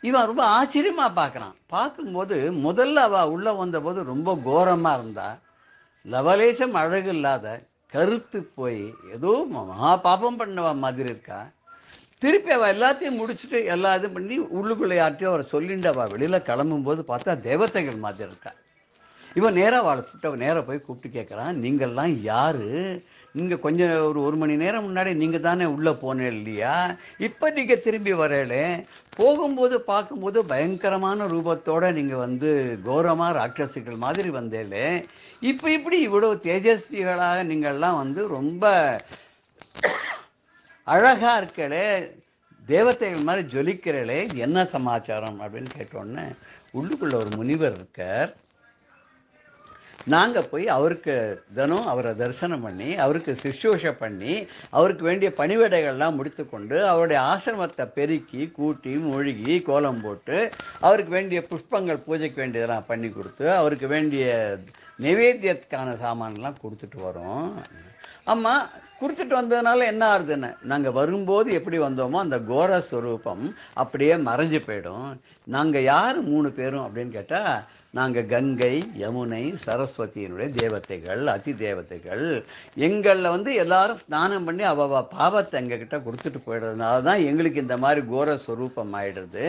இவன் ரொம்ப ஆச்சரியமாக பார்க்குறான். பார்க்கும்போது முதல்ல அவள் உள்ளே வந்தபோது ரொம்ப கோரமாக இருந்தா, லவலேசம் அழகு இல்லாத, கருத்து போய் ஏதோ மகா பாபம் பண்ணவா மாதிரி இருக்கா. திருப்பி அவள் எல்லாத்தையும் முடிச்சுட்டு எல்லா இதுவும் பண்ணி உள்ளுக்குள்ளே யார்ட்டையோ அவரை சொல்லிட்டு அவள் வெளியில் கிளம்பும்போது பார்த்தா தேவதைகள் மாதிரி இருக்கா. இவன் நேராக அவளை கூப்பிட்டு நேராக போய் கூப்பிட்டு கேட்குறான், நீங்கள்லாம் யார், நீங்கள் கொஞ்சம் ஒரு மணி நேரம் முன்னாடி நீங்கள் தானே உள்ளே போனேன் இல்லையா, இப்போ நீங்கள் திரும்பி வரலே, போகும்போது பார்க்கும்போது பயங்கரமான ரூபத்தோடு நீங்கள் வந்து கோரமாக ராட்சசிகள் மாதிரி வந்தேலே, இப்போ இப்படி இவ்வளோ தேஜஸ்விகளாக நீங்கள்லாம் வந்து ரொம்ப அழகாக இருக்கலே, தேவதைகள் மாதிரி ஜொலிக்கிறலே, என்ன சமாச்சாரம் அப்படின்னு கேட்டோன்னே உள்ளுக்குள்ளே ஒரு முனிவர் இருக்கார். நாங்கள் போய் அவருக்கு தினம் அவரை தரிசனம் பண்ணி அவருக்கு சுஷ்ரூஷை பண்ணி அவருக்கு வேண்டிய பணிவிடைகள்லாம் முடித்து கொண்டு அவருடைய ஆசிரமத்தை பெருக்கி கூட்டி மூழ்கி கோலம் போட்டு அவருக்கு வேண்டிய புஷ்பங்கள் பூஜைக்கு வேண்டியதெல்லாம் பண்ணி கொடுத்து அவருக்கு வேண்டிய நைவேத்தியத்துக்கான சாமான்லாம் கொடுத்துட்டு வரோம். அம்மா கொடுத்துட்டு வந்ததுனால என்ன ஆகுதுன்னு, நாங்கள் வரும்போது எப்படி வந்தோமோ அந்த கோர ஸ்வரூபம் அப்படியே மறைஞ்சு போயிடும். நாங்கள் யார் 3 பேரும் அப்படின்னு கேட்டால், நாங்கள் கங்கை, யமுனை, சரஸ்வதியினுடைய தேவதைகள், அதி தேவதைகள். எங்களில் எல்லாரும் ஸ்நானம் பண்ணி அவ பாவத்தை எங்ககிட்ட கொடுத்துட்டு போயிடுறதுனால தான் எங்களுக்கு இந்த மாதிரி கோர ஸ்வரூபம் ஆயிடுறது.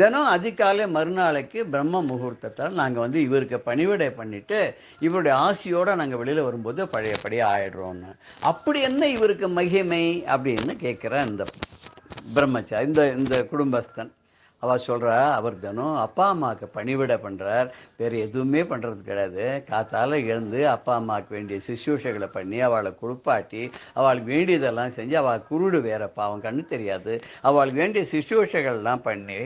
தினம் அதிகாலை மறுநாளைக்கு பிரம்ம முகூர்த்தத்தால் நாங்கள் இவருக்கு பணிவிடை பண்ணிட்டு இவருடைய ஆசையோடு நாங்கள் வெளியில் வரும்போது பழையபடியே ஆயிடுறோன்னு. அப்படி என்ன இவருக்கு மகிமை அப்படின்னு கேட்குற இந்த பிரம்மச்சாரி, இந்த குடும்பஸ்தன். அவள் சொல்கிறா, அவர் தினம் அப்பா அம்மாவுக்கு பணிவிடை பண்ணுறார், வேறு எதுவுமே பண்ணுறது கிடையாது. காத்தால் எழுந்து அப்பா அம்மாவுக்கு வேண்டிய சுஷ்ரூஷைகளை பண்ணி அவளை குளிப்பாட்டி அவளுக்கு வேண்டியதெல்லாம் செஞ்சு, அவள் குருடு வேறப்பா, அவன் கண்ணு தெரியாது, அவளுக்கு வேண்டிய சுஷ்ரூஷைகள்லாம் பண்ணி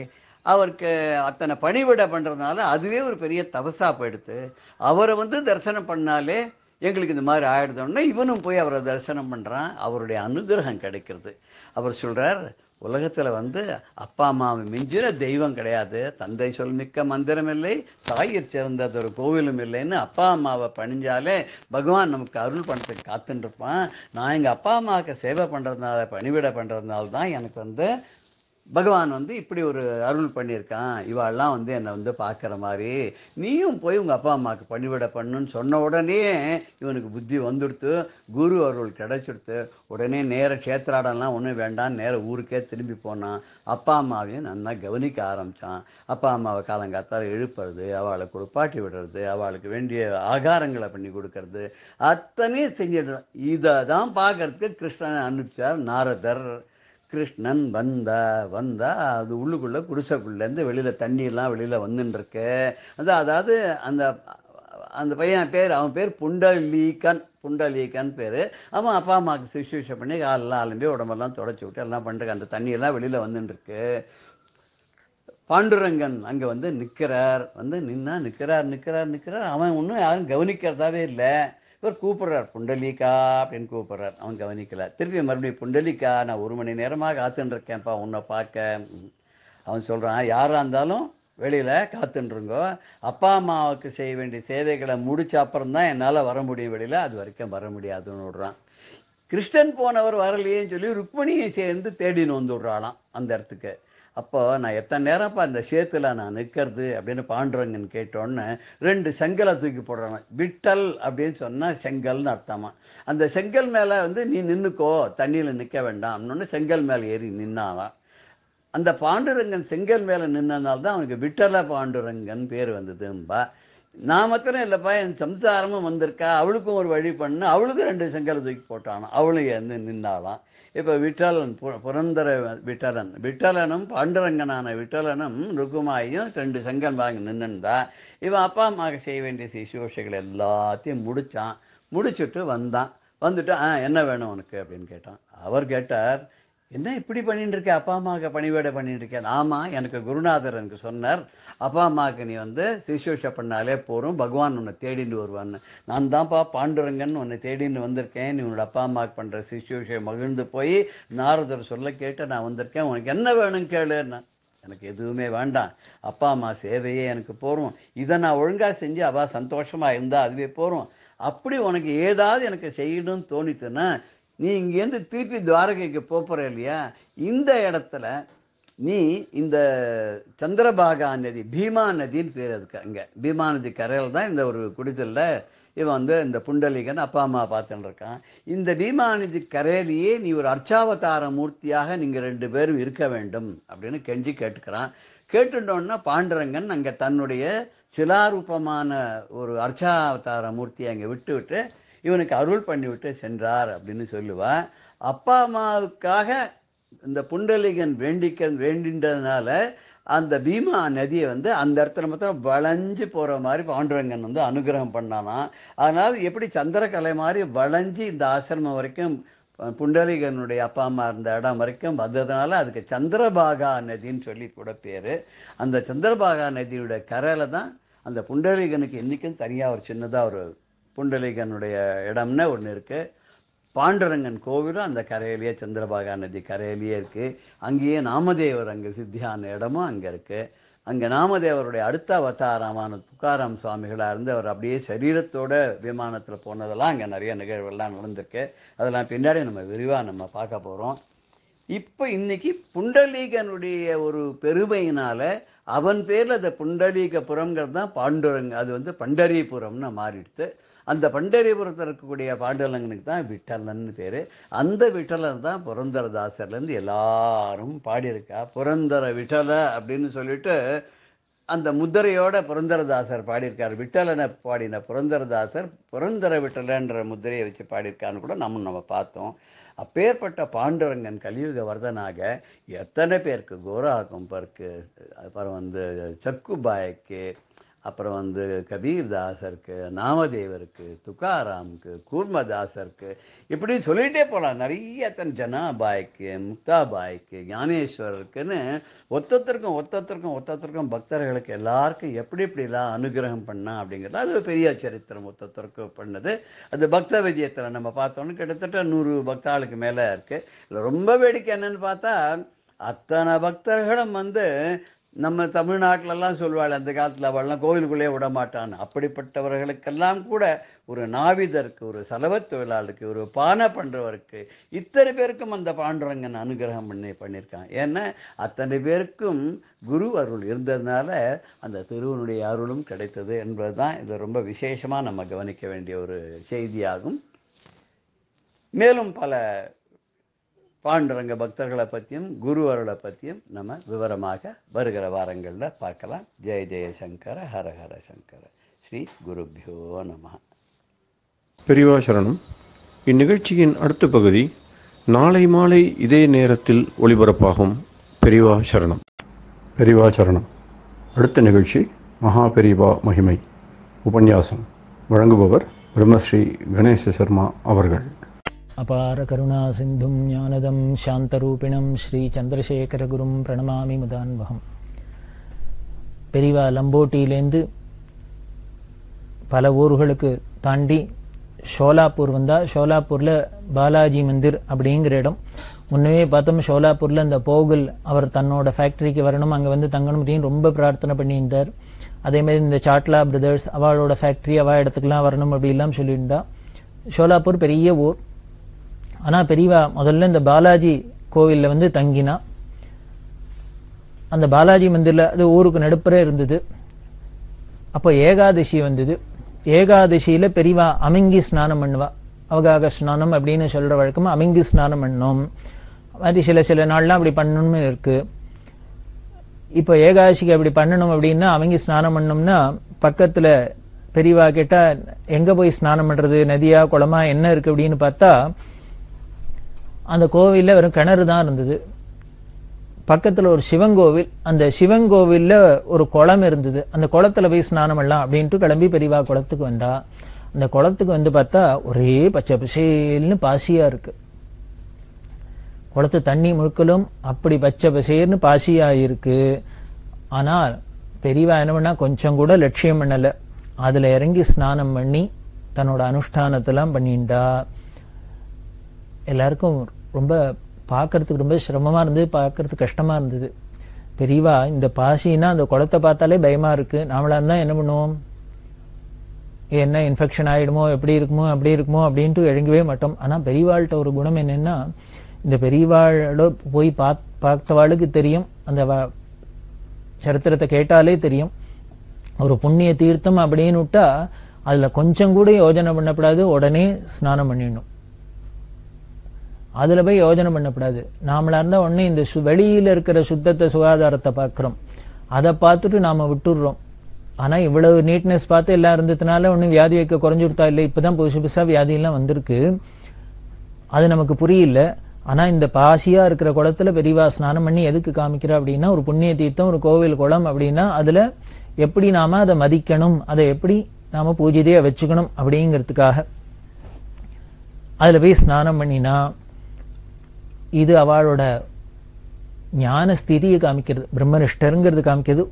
அவருக்கு அத்தனை பணிவிடை பண்ணுறதுனால அதுவே ஒரு பெரிய தபசா போயிடுது. அவரை தரிசனம் பண்ணாலே எங்களுக்கு இந்த மாதிரி ஆயிடுதோன்னா இவனும் போய் அவரை தரிசனம் பண்ணுறான், அவருடைய அனுகிரகம் கிடைக்கிறது. அவர் சொல்கிறார், உலகத்தில் அப்பா அம்மாவை மிஞ்சின தெய்வம் கிடையாது, தந்தை சொல் மிக்க மந்திரம் இல்லை, தாயிற் சிறந்தது ஒரு கோவிலும் இல்லைன்னு அப்பா அம்மாவை பணிஞ்சாலே பகவான் நமக்கு அருள் பண்ணுறதுக்கு காத்துட்டு இருப்பான். நான் எங்கள் அப்பா அம்மாவுக்கு சேவை பண்ணுறதுனால பணிவிடை பண்ணுறதுனால தான் எனக்கு பகவான் இப்படி ஒரு அருள் பண்ணியிருக்கான். இவாள்லாம் என்னை பார்க்குற மாதிரி நீயும் போய் உங்கள் அப்பா அம்மாவுக்கு பணிவிடை பண்ணுன்னு சொன்ன உடனே இவனுக்கு புத்தி வந்துடுத்து, குரு அருள் கிடைச்சிடுத்து. உடனே நேர க்ஷேத்திராடெல்லாம் ஒன்றும் வேண்டாம், நேர ஊருக்கே திரும்பி போனான். அப்பா அம்மாவையும் நல்லா கவனிக்க ஆரம்பித்தான். அப்பா அம்மாவை காலங்காத்தால் எழுப்புறது, அவளை குளிப்பாட்டி விடுறது, அவளுக்கு வேண்டிய ஆகாரங்களை பண்ணி கொடுக்கறது, அத்தனையும் செஞ்சிடுறான். இதை தான் பார்க்கறதுக்கு கிருஷ்ணனை அனுப்பிச்சார் நாரதர். கிருஷ்ணன் வந்தா அது உள்ளுக்குள்ளே குடிசைக்குள்ளேருந்து வெளியில் தண்ணியெல்லாம் வெளியில் வந்துட்டுருக்கு. அதாவது அந்த அந்த பையன் அவன் பேர் புண்டலீகன் பேர். அவன் அப்பா அம்மாவுக்கு சுஷ்ரூஷை பண்ணி காலெல்லாம் அலம்பி உடம்பெல்லாம் தொடச்சி விட்டு எல்லாம் பண்ணுறக்கு அந்த தண்ணியெல்லாம் வெளியில் வந்துட்டுருக்கு. பாண்டுரங்கன் அங்கே நிற்கிறார். நிற்கிறார். அவன் ஒன்றும் யாரும் கவனிக்கிறதாவே இல்லை. இவர் கூப்பிட்றார், புண்டலீகா அப்படின்னு கூப்பிட்றார். அவன் கவனிக்கல. திருப்பி மறுபடியும், புண்டலீகா நான் 1 மணி நேரமாக காத்துட்டுருக்கேன்ப்பா உன்னை பார்க்க. அவன் சொல்கிறான், யாராக இருந்தாலும் வெளியில் காத்துட்டுருங்கோ, அப்பா அம்மாவுக்கு செய்ய வேண்டிய சேவைகளை முடிச்ச அப்புறம் தான் என்னால் வர முடியும், வெளியில் அது வரைக்கும் வர முடியாதுன்னு விடுறான். கிருஷ்ணன் போனவர் வரலையேன்னு சொல்லி ருக்மணியை சேர்ந்து தேடின்னு வந்துடுறாளாம் அந்த இடத்துக்கு. அப்போ நான் எத்தனை நேரம்ப்பா அந்த சேத்துல நான் நிற்கிறது அப்படின்னு பாண்டுரங்கன் கேட்டோன்னு 2 செங்கலை தூக்கி போடுறாங்க. விட்டல் அப்படின்னு சொன்னால் செங்கல்னு அர்த்தமா. அந்த செங்கல் மேலே நீ நின்றுக்கோ, தண்ணியில் நிற்க வேண்டாம் அப்படின்னு செங்கல் மேலே ஏறி நின்னாலாம். அந்த பாண்டுரங்கன் செங்கல் மேலே நின்னதுனால்தான் அவனுக்கு விட்டல பாண்டுரங்கன் பேர் வந்ததும்பா. நான் மாத்திரம் இல்லைப்பா, என் சம்சாரமும் வந்திருக்கா, அவளுக்கும் ஒரு வழி பண்ணு, அவளுக்கும் 2 செங்கலை தூக்கி போட்டானோ, அவளும் நின்னாலாம். இப்போ விட்டலன், புரந்தர விட்டலனும் பாண்டுரங்கனான விட்டலனும் ருக்குமாயும் 2 செங்கல் வாங்கி நின்றுந்தா. இவன் அப்பா அம்மாவுக்கு செய்ய வேண்டிய சுஷ்ரூஷைகள் எல்லாத்தையும் முடிச்சுட்டு வந்துட்டு என்ன வேணும் உனக்கு அப்படின்னு கேட்டான். அவர் கேட்டார், என்ன இப்படி பண்ணிட்டு இருக்க, அப்பா அம்மாவுக்கு பணிவிடை பண்ணிட்டு இருக்கேன். ஆமாம், எனக்கு குருநாதர் எனக்கு சொன்னார், அப்பா அம்மாவுக்கு நீ சுஷ்ரூஷை பண்ணாலே போகிறோம், பகவான் உன்னை தேடின்னு வருவான்னு. நான் தான்ப்பா பாண்டுரங்கன் உன்னை தேடின்னு வந்திருக்கேன். நீ உன்னோட அப்பா அம்மாவுக்கு பண்ணுற சுஷ்ரூஷை மகிழ்ந்து போய் நாரதர் சொல்ல கேட்டு நான் வந்திருக்கேன். உனக்கு என்ன வேணும் கேளுன்னா, எனக்கு எதுவுமே வேண்டாம், அப்பா அம்மா சேவையே எனக்கு போகிறோம், இதை நான் ஒழுங்காக செஞ்சு அவள் சந்தோஷமாக இருந்தால் அதுவே போகிறோம். அப்படி உனக்கு ஏதாவது எனக்கு செய்யணும்னு தோணித்துன்னா நீ இங்கேருந்து திருப்பி துவாரகைக்கு போகிற இல்லையா, இந்த இடத்துல நீ இந்த சந்திரபாகா நதி, பீமா நதின்னு பேர் அதுக்கு. அங்கே பீமா நதி கரையில் தான் இந்த ஒரு குடித்தலில் இவன் இந்த புண்டலீகன் அப்பா அம்மா பார்த்துன்னு இருக்கான். இந்த பீமா நதி கரையிலேயே நீ ஒரு அர்ச்சாவதார மூர்த்தியாக நீங்கள் 2 பேரும் இருக்க வேண்டும் அப்படின்னு கெஞ்சி கேட்டுக்கிறான். கேட்டுட்டோன்னா பாண்டுரங்கன் அங்கே தன்னுடைய சிலாரூபமான ஒரு அர்ச்சாவதார மூர்த்தியை அங்கே விட்டு இவனுக்கு அருள் பண்ணிவிட்டு சென்றார் அப்படின்னு சொல்லுவா. அப்பா அம்மாவுக்காக இந்த புண்டலீகன் வேண்டின்றதுனால அந்த பீமா நதியை அந்த இடத்துல மாத்திரம் வளைஞ்சு போகிற மாதிரி பாண்டுரங்கன் அனுகிரகம் பண்ணானா. அதனால் எப்படி சந்திரகலை மாதிரி வளைஞ்சு இந்த ஆசிரமம் வரைக்கும் புண்டலீகனுடைய அப்பா அம்மா இருந்த இடம் வரைக்கும் வந்ததுனால அதுக்கு சந்திரபாகா நதின்னு சொல்லி கூட பேர். அந்த சந்திரபாகா நதியோட கரையில் தான் அந்த புண்டரீகனுக்கு இன்றைக்கும் தனியாக ஒரு சின்னதாக ஒரு புண்டரீகனுடைய இடம்னு ஒன்று இருக்குது. பாண்டுரங்கன் கோவிலும் அந்த கரையிலேயே, சந்திரபாகா நதி கரையிலேயே இருக்குது. அங்கேயே நாமதேவர் அங்கே சித்தியான இடமும் அங்கே இருக்குது. அங்கே நாமதேவருடைய அடுத்த அவதாரமான துக்காராம் சுவாமிகளாக இருந்து அவர் அப்படியே சரீரத்தோட விமானத்தில் போனதெல்லாம் அங்கே நிறைய நிகழ்வுகள்லாம் நடந்திருக்கு. அதெல்லாம் பின்னாடி நம்ம விரிவாக பார்க்க போகிறோம். இப்போ இன்னைக்கு புண்டலீகனுடைய ஒரு பெருமையினால் அவன் பேரில் அந்த புண்டலீகபுரம்ங்கிறது தான் பாண்டுரங்க, அது பண்டரிபுரம்னு மாறிடுது. அந்த பண்டரிபுரத்தில் இருக்கக்கூடிய பாண்டுரங்கனுக்கு தான் விட்டலன்னு பேர். அந்த விட்டலர் தான் புரந்தரதாசர்லேருந்து எல்லாரும் பாடியிருக்கா. புரந்தர விட்டல அப்படின்னு சொல்லிட்டு அந்த முத்திரையோட புரந்தரதாசர் பாடியிருக்கார். விட்டலனை பாடின புரந்தரதாசர் புரந்தர விட்டலன்ற முத்திரையை வச்சு பாடியிருக்கான்னு கூட நம்ம பார்த்தோம். அப்பேற்பட்ட பாண்டுரங்கன் கலியுக வர்தனாக எத்தனை பேருக்கு, கோரா கும்பருக்கு, அப்புறம் சக்குபாய்க்கு, அப்புறம் கபீர்தாசருக்கு, நாமதேவருக்கு, துக்காராமுக்கு, கூர்மதாசருக்கு, இப்படி சொல்லிகிட்டே போகலாம். நிறைய ஜனாபாய்க்கு, முக்தாபாய்க்கு, ஞானேஸ்வரருக்குன்னு ஒத்தொத்தருக்கும் பக்தர்களுக்கு எல்லாருக்கும் எப்படிலாம் அனுகிரகம் பண்ணா அப்படிங்கிறது அது ஒரு பெரிய சரித்திரம். ஒத்தொத்தருக்கும் பண்ணது அது பக்த விஜயத்தில் நம்ம பார்த்தோன்னு கிட்டத்தட்ட 100 பக்தாளுக்கு மேலே இருக்குது. இல்லை ரொம்ப வேடிக்கை என்னன்னு பார்த்தா அத்தனை பக்தர்களும் நம்ம தமிழ்நாட்டிலெல்லாம் சொல்லுவாள் அந்த காலத்தில் அவள்லாம் கோவிலுக்குள்ளே விட மாட்டான்னு. அப்படிப்பட்டவர்களுக்கெல்லாம் கூட ஒரு நாவிதருக்கு, ஒரு சலவத் தொழிலாளருக்கு, ஒரு பானை பண்ணுறவருக்கு, இத்தனை பேருக்கும் அந்த பாண்டுரங்கன் அனுகிரகம் பண்ணியிருக்கான். ஏன்னா அத்தனை பேருக்கும் குரு அருள் இருந்ததுனால அந்த திருவனுடைய அருளும் கிடைத்தது என்பது தான் இது ரொம்ப விசேஷமாக நம்ம கவனிக்க வேண்டிய ஒரு செய்தியாகும். மேலும் பல பாண்டுரங்க பக்தர்களை பற்றியும் குரு அருளை பற்றியும் நம்ம விவரமாக வருகிற வாரங்களில் பார்க்கலாம். ஜெய ஜெய சங்கர, ஹர ஹர சங்கர. ஸ்ரீ குருபியோ நம. பெரியவா சரணம். இந்நிகழ்ச்சியின் அடுத்த பகுதி நாளை மாலை இதே நேரத்தில் ஒளிபரப்பாகும். பெரியவா சரணம். பெரியவா சரணம். அடுத்த நிகழ்ச்சி மகா பெரியவா மகிமை உபன்யாசம். வழங்குபவர் பிரம்மஸ்ரீ கணேச சர்மா அவர்கள். அபார கருணா சிந்தும் ஞானதம் சாந்தரூபிணம் ஸ்ரீ சந்திரசேகரகுரும் பிரணமாமி முதான்வகம். பெரியவா லம்போட்டியிலேருந்து பல ஊர்களுக்கு தாண்டி ஷோலாப்பூர் வந்தால், ஷோலாப்பூரில் பாலாஜி மந்திர் அப்படிங்கிற இடம். முன்னவே பார்த்தோம், ஷோலாப்பூரில் அந்த போகுல் அவர் தன்னோட ஃபேக்ட்ரிக்கு வரணும், அங்கே தங்கணும் அப்படின்னு ரொம்ப பிரார்த்தனை பண்ணியிருந்தார். அதேமாதிரி இந்த சாட்லா பிரதர்ஸ் அவளோட ஃபேக்ட்ரி அவள் இடத்துக்குலாம் வரணும் அப்படிலாம் சொல்லியிருந்தா. ஷோலாப்பூர் பெரிய ஊர். ஆனால் பெரியவா முதல்ல இந்த பாலாஜி கோவிலில் தங்கினா. அந்த பாலாஜி மந்திரில் அது ஊருக்கு நடுப்புற இருந்தது. அப்போ ஏகாதசி வந்தது. ஏகாதசியில் பெரியவா அமிங்கி ஸ்நானம் பண்ணுவா. அவகாக ஸ்நானம் அப்படின்னு சொல்கிற வழக்கமாக அமிங்கி ஸ்நானம் பண்ணோம். மாதிரி சில நாள்லாம் அப்படி பண்ணணும்னு இருக்குது. இப்போ ஏகாதசிக்கு அப்படி பண்ணணும் அப்படின்னா அமிங்கி ஸ்நானம் பண்ணோம்னா பக்கத்தில் பெரியவா கேட்டால் எங்கே போய் ஸ்நானம் பண்ணுறது, நதியா குளமா என்ன இருக்குது அப்படின்னு பார்த்தா அந்த கோவிலில் வெறும் கிணறு தான் இருந்தது. பக்கத்தில் ஒரு சிவங்கோவில், அந்த சிவங்கோவிலில் ஒரு குளம் இருந்தது. அந்த குளத்தில் போய் ஸ்நானம் பண்ணலாம் அப்படின்ட்டு கிளம்பி பெரியவா குளத்துக்கு வந்தா. அந்த குளத்துக்கு பார்த்தா ஒரே பச்சை பசேல்னு பாசியாக இருக்குது. குளத்து தண்ணி முழுக்கலும் அப்படி பச்சை பசேர்னு பாசியாக இருக்குது. ஆனால் பெரியவா என்ன பண்ணால் கொஞ்சம் கூட லட்சியம் பண்ணலை. அதில் இறங்கி ஸ்நானம் பண்ணி தன்னோட அனுஷ்டானத்தெல்லாம் பண்ணிண்டா. எல்லாருக்கும் ரொம்ப பார்க்கறதுக்கு ரொம்ப சிரமமாக இருந்தது, பார்க்கறதுக்கு கஷ்டமாக இருந்தது. பெரியவா இந்த பாசின்னா அந்த குளத்தை பார்த்தாலே பயமாக இருக்குது. நாமளாக இருந்தால் என்ன பண்ணுவோம், என்ன இன்ஃபெக்ஷன் ஆகிடுமோ, எப்படி இருக்குமோ அப்படி இருக்குமோ அப்படின்ட்டு இறங்கவே மாட்டோம். ஆனால் பெரியவாள்கிட்ட ஒரு குணம் என்னென்னா, இந்த பெரியவாளோட போய் பார்த்தவாளுக்கு தெரியும், அந்த சரித்திரத்தை கேட்டாலே தெரியும். ஒரு புண்ணிய தீர்த்தம் அப்படின்னு விட்டா அதில் கொஞ்சம் கூட யோஜனை பண்ணப்படாது, உடனே ஸ்நானம் பண்ணிடணும். அதில் போய் யோஜனை பண்ணக்கூடாது. நாமளாக இருந்தால் ஒன்று இந்த வெளியில் இருக்கிற சுத்தத்தை சுகாதாரத்தை பார்க்குறோம், அதை பார்த்துட்டு நாம் விட்டுடுறோம். ஆனால் இவ்வளவு நீட்னஸ் பார்த்து எல்லாம் இருந்ததுனால ஒன்றும் வியாதி வைக்க குறைஞ்சி கொடுத்தா இல்லை. இப்போ தான் புதுசாக வியாதியெல்லாம் வந்திருக்கு, அது நமக்கு புரியல. ஆனால் இந்த பாசியாக இருக்கிற குளத்துல பெரியவா ஸ்நானம் பண்ணி எதுக்கு காமிக்கிறா அப்படின்னா, ஒரு புண்ணிய தீர்த்தம், ஒரு கோவில் குளம் அப்படின்னா அதில் எப்படி நாம் அதை மதிக்கணும், அதை எப்படி நாம் பூஜையாக வச்சுக்கணும் அப்படிங்கிறதுக்காக அதில் போய் ஸ்நானம் பண்ணினா இது அவளோட ஞான ஸ்திதியை காமிக்கிறது, பிரம்மனிஷ்டருங்கிறது காமிக்கிறது.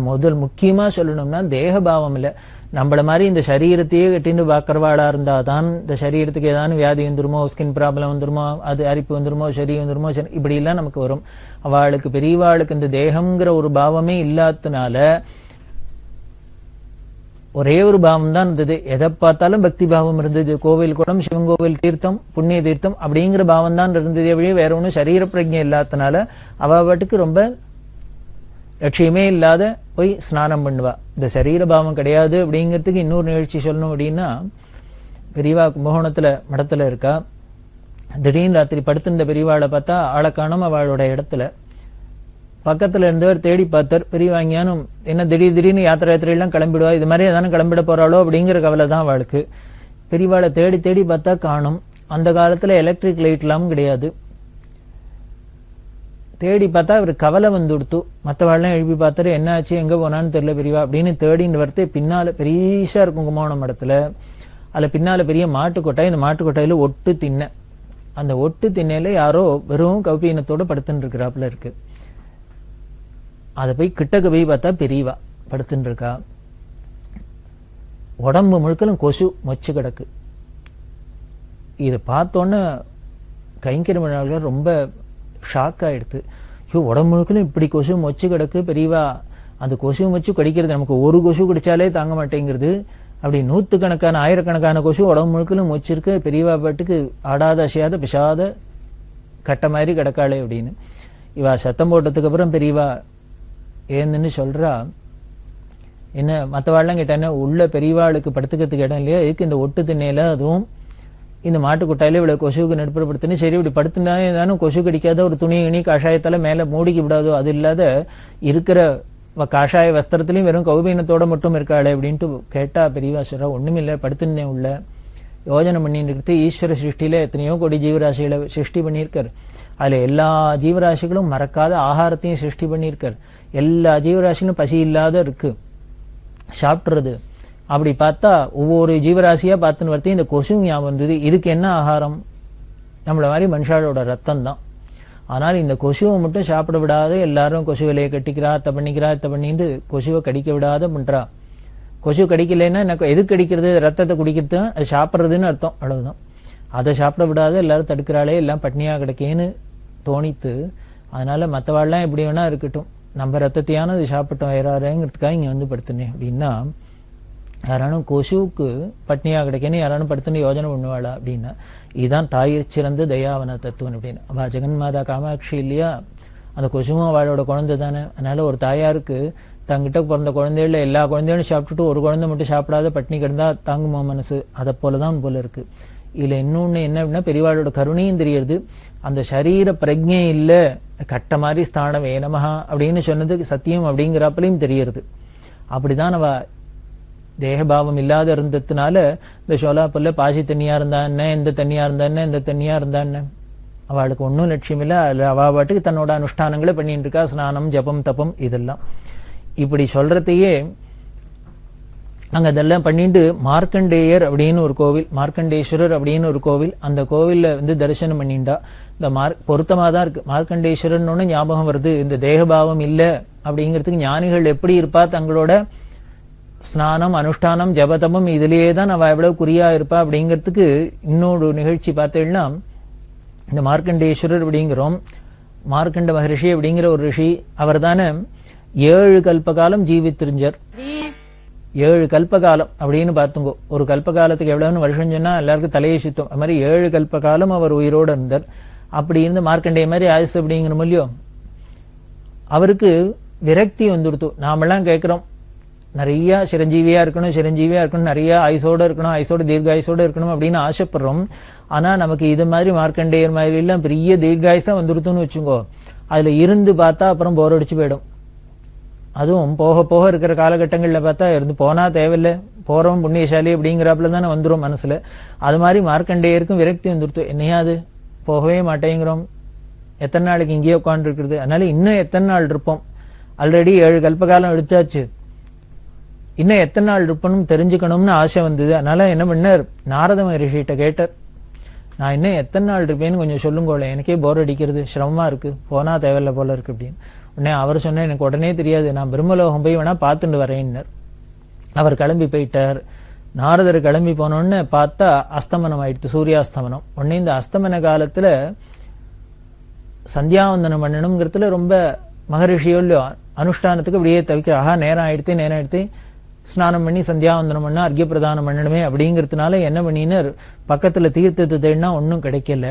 முதல் முக்கியமா சொல்லணும்னா தேகபாவம் இல்லை. நம்மள மாதிரி இந்த சரீரத்தையே கட்டின்னு பார்க்கறவாளா இருந்தாதான் இந்த சரீரத்துக்கு ஏதாவது வியாதி வந்துருமோ, ஸ்கின் ப்ராப்ளம் வந்துருமோ, அது அரிப்பு வந்துருமோ, சரி வந்துருமோ, இப்படி எல்லாம் நமக்கு வரும். அவளுக்கு பெரியவாளுக்கு இந்த தேகம்ங்கிற ஒரு பாவமே இல்லாததுனால ஒரே ஒரு பாவம் தான் இருந்தது. எதை பார்த்தாலும் பக்தி பாவம் இருந்தது. கோவில் குளம், சிவன் கோவில் தீர்த்தம், புண்ணிய தீர்த்தம் அப்படிங்கிற பாவம் தான் இருந்தது. வழியே வேற ஒன்றும் சரீர பிரஜை இல்லாதனால அவ பாட்டுக்கு ரொம்ப லட்சியமே இல்லாத போய் ஸ்நானம் பண்ணுவா. இந்த சரீர பாவம் கிடையாது அப்படிங்கிறதுக்கு இன்னொரு நிகழ்ச்சி சொல்லணும் அப்படின்னா, பெரியவா கும்பகோணத்துல மடத்துல இருக்கா. திடீர்னு ராத்திரி படுத்திருந்த பெரியவாளை பார்த்தா ஆளை காணோம். அவளோட இடத்துல பக்கத்துல இருந்தவர் தேடி பார்த்தார். பெரியவாங்கியானும் என்ன திடீர்னு யாத்திரையெல்லாம் கிளம்பிடுவா, இது மாதிரி ஏதானு கிளம்பிட போறாளோ அப்படிங்கிற கவலை தான் அவளுக்கு. பெரியவாளை தேடி பார்த்தா காணும். அந்த காலத்துல எலக்ட்ரிக் லைட் எல்லாம் கிடையாது. தேடி பார்த்தா அவர் கவலை வந்துடுத்து. மற்றவாள்லாம் எழுப்பி பார்த்தாரு, என்ன ஆச்சு, எங்க போனான்னு தெரியல பெரியவா அப்படின்னு தேடின்னு வரத்தே பின்னால பெரியசா இருக்கும் கும்பகோணம் இடத்துல. அதுல பின்னால பெரிய மாட்டுக்கொட்டாய். இந்த மாட்டுக்கொட்டாயில ஒட்டு திண்ணை. அந்த ஒட்டு திண்ணையில யாரோ வெறும் கௌபீனத்தோட படுத்துன்னு இருக்கிறாப்புல இருக்கு. அதை போய் கிட்டக்க போய் பார்த்தா பெரியவா படுத்துன்னு இருக்கா. உடம்பு முழுக்கலும் கொசு மொச்சு கிடக்கு. இதை பார்த்தோன்னே கைங்கரிமர்கள் ரொம்ப ஷாக் ஆயிடுத்து. ஐயோ, உடம்பு முழுக்கலும் இப்படி கொசு மொச்சு கிடக்கு பெரியவா. அந்த கொசு மொச்சு கடிக்கிறது நமக்கு ஒரு கொசு கடிச்சாலே தாங்க மாட்டேங்கிறது. அப்படி நூற்றுக்கணக்கான ஆயிரக்கணக்கான கொசு உடம்பு முழுக்கலும் மொச்சிருக்கு. பெரியவா பாட்டுக்கு ஆடாத அசையாத பிசாத கட்ட மாதிரி கிடக்காளே அப்படின்னு இவா சத்தம் போட்டதுக்கு அப்புறம் பெரியவா ஏந்துன்னு சொல்றா. என்ன மற்றவாள்லாம் கேட்டானே, உள்ள பெரியவாளுக்கு படுத்துக்கிறதுக்கு இடம் இல்லையா, எதுக்கு இந்த ஒட்டு திண்ணையில அதுவும் இந்த மாட்டுக்குட்டாயில இவ்வளவு கொசுவுக்கு நடுப்புறப்படுத்துன்னு, சரி இப்படி படுத்துனா ஏதானும் கொசு கடிக்காத ஒரு துணி காஷாயத்தால மேல மூடிக்க விடாதோ, அது இல்லாத இருக்கிற காஷாய வஸ்திரத்திலையும் வெறும் கௌபீனத்தோட மட்டும் இருக்காளே அப்படின்ட்டு கேட்டா பெரியவா சொல்றா, ஒண்ணுமில்லை, படுத்துன்னே உள்ள யோஜனை பண்ணிட்டு இருக்கிறது. ஈஸ்வர சிருஷ்டியில எத்தனையோ கோடி ஜீவராசிகளை சிருஷ்டி பண்ணியிருக்காரு. அதுல எல்லா ஜீவராசிகளும் மறக்காத ஆகாரத்தையும் சிருஷ்டி பண்ணியிருக்காரு. எல்லா ஜீவராசிகளும் பசி இல்லாத இருக்கு, சாப்பிட்றது. அப்படி பார்த்தா ஒவ்வொரு ஜீவராசியா பார்த்துன்னு வரத்தையும் இந்த கொசு ஞாபகம் வந்தது. இதுக்கு என்ன ஆகாரம்? நம்மள மாதிரி மனுஷாளோட ரத்தம் தான். ஆனால் இந்த கொசுவை மட்டும் சாப்பிட விடாத எல்லாரும் கொசு விலையை கட்டிக்கிறா, அத்தை பண்ணிக்கிறா, இத்தை பண்ணிட்டு கொசுவை கடிக்க விடாத பண்றா. கொசு கடிக்கலைன்னா எனக்கு எது கடிக்கிறது? ரத்தத்தை குடிக்கிறது, அது சாப்பிட்றதுன்னு அர்த்தம், அவ்வளவுதான். அதை சாப்பிட விடாத எல்லாரும் தடுக்கிறாளே, எல்லாம் பட்னியா கிடைக்கேன்னு தோணித்து. அதனால மற்றவாள்லாம் எப்படி வேணா இருக்கட்டும், நம்ம ரத்தத்தையான அது சாப்பிட்டோம் வேறாருங்கிறதுக்காக இங்க வந்து படுத்துனேன் அப்படின்னா, யாரானும் கொசுவுக்கு பட்னியா கிடைக்கேன்னு யாரானும் படுத்துன்னு யோஜனை பண்ணுவாளா அப்படின்னா, இதுதான் தாயிற் சிறந்த தயாவன தத்துவம் அப்படின்னு. அவள் ஜெகன்மாதா காமாட்சி இல்லையா, அந்த கொசுவும் அவளோட குழந்தை தானே. அதனால ஒரு தாயாருக்கு தங்கிட்ட பிறந்த குழந்தைகள எல்லா குழந்தைகளும் சாப்பிட்டுட்டு ஒரு குழந்தை மட்டும் சாப்பிடாத பட்னி கிடந்தா தாங்குமா மனசு? அதை போலதான் போல இருக்கு. இதுல இன்னொன்னு என்ன அப்படின்னா, பெரியவாளோட கருணையும் தெரியுது. அந்த சரீர பிரஜை இல்ல, கட்ட மாதிரி ஸ்தானம் வேணமஹா அப்படின்னு சொன்னது சத்தியம் அப்படிங்கிறப்பலையும் தெரியுது. அப்படிதான் அவ தேகபாவம் இல்லாத இருந்ததுனால இந்த சோலாப்புல பாசி தண்ணியா இருந்தா என்ன, எந்த தண்ணியா இருந்தா என்ன, எந்த தண்ணியா இருந்தா என்ன, அவளுக்கு ஒன்றும் லட்சியம் இல்லை. அதில் அவ பாட்டுக்கு தன்னோட அனுஷ்டானங்களை பண்ணிட்டு இருக்கா, ஸ்நானம் ஜபம் தபம் இதெல்லாம். இப்படி சொல்றதையே அங்க அதெல்லாம் பண்ணிட்டு மார்க்கண்டேயர் அப்படின்னு ஒரு கோவில், மார்க்கண்டேஸ்வரர் அப்படின்னு ஒரு கோவில், அந்த கோவில்ல வந்து தரிசனம் பண்ணிண்டா. இந்த பொருத்தமா தான் இருக்கு. மார்க்கண்டேஸ்வரர்னு ஞாபகம் வருது. இந்த தேகபாவம் இல்லை அப்படிங்கிறதுக்கு ஞானிகள் எப்படி இருப்பா, தங்களோட ஸ்நானம் அனுஷ்டானம் ஜபதபம் இதுலயே தான் அவ எவ்வளவு குறியா இருப்பா அப்படிங்கிறதுக்கு இன்னொரு நிகழ்ச்சி பார்த்தேன்னா, இந்த மார்க்கண்டேஸ்வரர் அப்படிங்கிறோம், மார்க்கண்ட மகரிஷி அப்படிங்கிற ஒரு ரிஷி, அவர் தானே 7 கல்பகாலம் ஜீவித்திருந்தார். 7 கல்பகாலம் அப்படின்னு பார்த்துங்கோ. ஒரு கல்பகாலத்துக்கு எவ்வளவுன்னு வருஷம் சொன்னா எல்லாருக்கும் தலையை சுத்தம். அது மாதிரி 7 கல்பகாலம் அவர் உயிரோடு இருந்தார். அப்படி இருந்து மார்க்கண்டேய மாதிரி ஆயுசு அப்படிங்கிற மூலியம் அவருக்கு விரக்தி வந்துடுத்து. நாமெல்லாம் கேட்கிறோம், நிறைய சிரஞ்சீவியா இருக்கணும், நிறைய ஆயுசோட இருக்கணும், ஆயுசோட தீர்காயுசோட இருக்கணும் அப்படின்னு ஆசைப்படுறோம். ஆனா நமக்கு இது மாதிரி மார்க்கண்டேயர் மாதிரி எல்லாம் பெரிய தீர்காயுசா வந்துடுத்துன்னு வச்சுங்கோ, அதுல இருந்து பார்த்தா அப்புறம் போர் அடிச்சு போயிடும். அதுவும் போக போக இருக்கிற காலகட்டங்கள்ல பார்த்தா இருந்து போனா தேவையில்லை, போறோம் புண்ணியசாலி அப்படிங்கிறாப்புல தானே வந்துடும் மனசுல. அது மாதிரி மார்க்கண்டேயருக்கும் விரக்தி வந்துடுத்து. என்னையாது போகவே மாட்டேங்கிறோம், எத்தனை நாளைக்கு இங்கேயே உட்காந்து இருக்கிறது, அதனால இன்னும் எத்தனை நாள் இருப்போம், ஆல்ரெடி 7 கல்பகாலம் எடுத்தாச்சு, இன்னும் எத்தனை நாள் இருப்பணும் தெரிஞ்சுக்கணும்னு ஆசை வந்தது. அதனால என்ன பண்ணார், நாரத மகரிஷிகிட்ட கேட்டார். நான் இன்னும் எத்தனை நாள் இருப்பேன்னு கொஞ்சம் சொல்லுங்கோளே, எனக்கே போர் அடிக்கிறது, சிரமமா இருக்கு, போனா தேவையில்ல போல இருக்கு அப்படின்னு. உடனே அவர் சொன்னேன், எனக்கு உடனே தெரியாது, நான் பிரம்மலோகம் போய் வேணா பார்த்துட்டு வரேன்னார். அவர் கிளம்பி போயிட்டார். நாரதர் கிளம்பி போனோன்னு பார்த்தா அஸ்தமனம் ஆயிடுத்து, சூரியாஸ்தமனம். உடனே இந்த அஸ்தமன காலத்துல சந்தியாவந்தனம் பண்ணணுங்கிறதுல ரொம்ப மகரிஷியோ இல்லையோ அனுஷ்டானத்துக்கு அப்படியே தவிக்கிற, ஆஹா நேரம் ஆயிடுத்து, ஸ்நானம் பண்ணி சந்தியாவந்தனம் பண்ணா அர்க்கிய பிரதானம் பண்ணணுமே அப்படிங்கிறதுனால என்ன பண்ணினார், பக்கத்துல தீர்த்தத்தை தேடினா ஒன்றும் கிடைக்கல.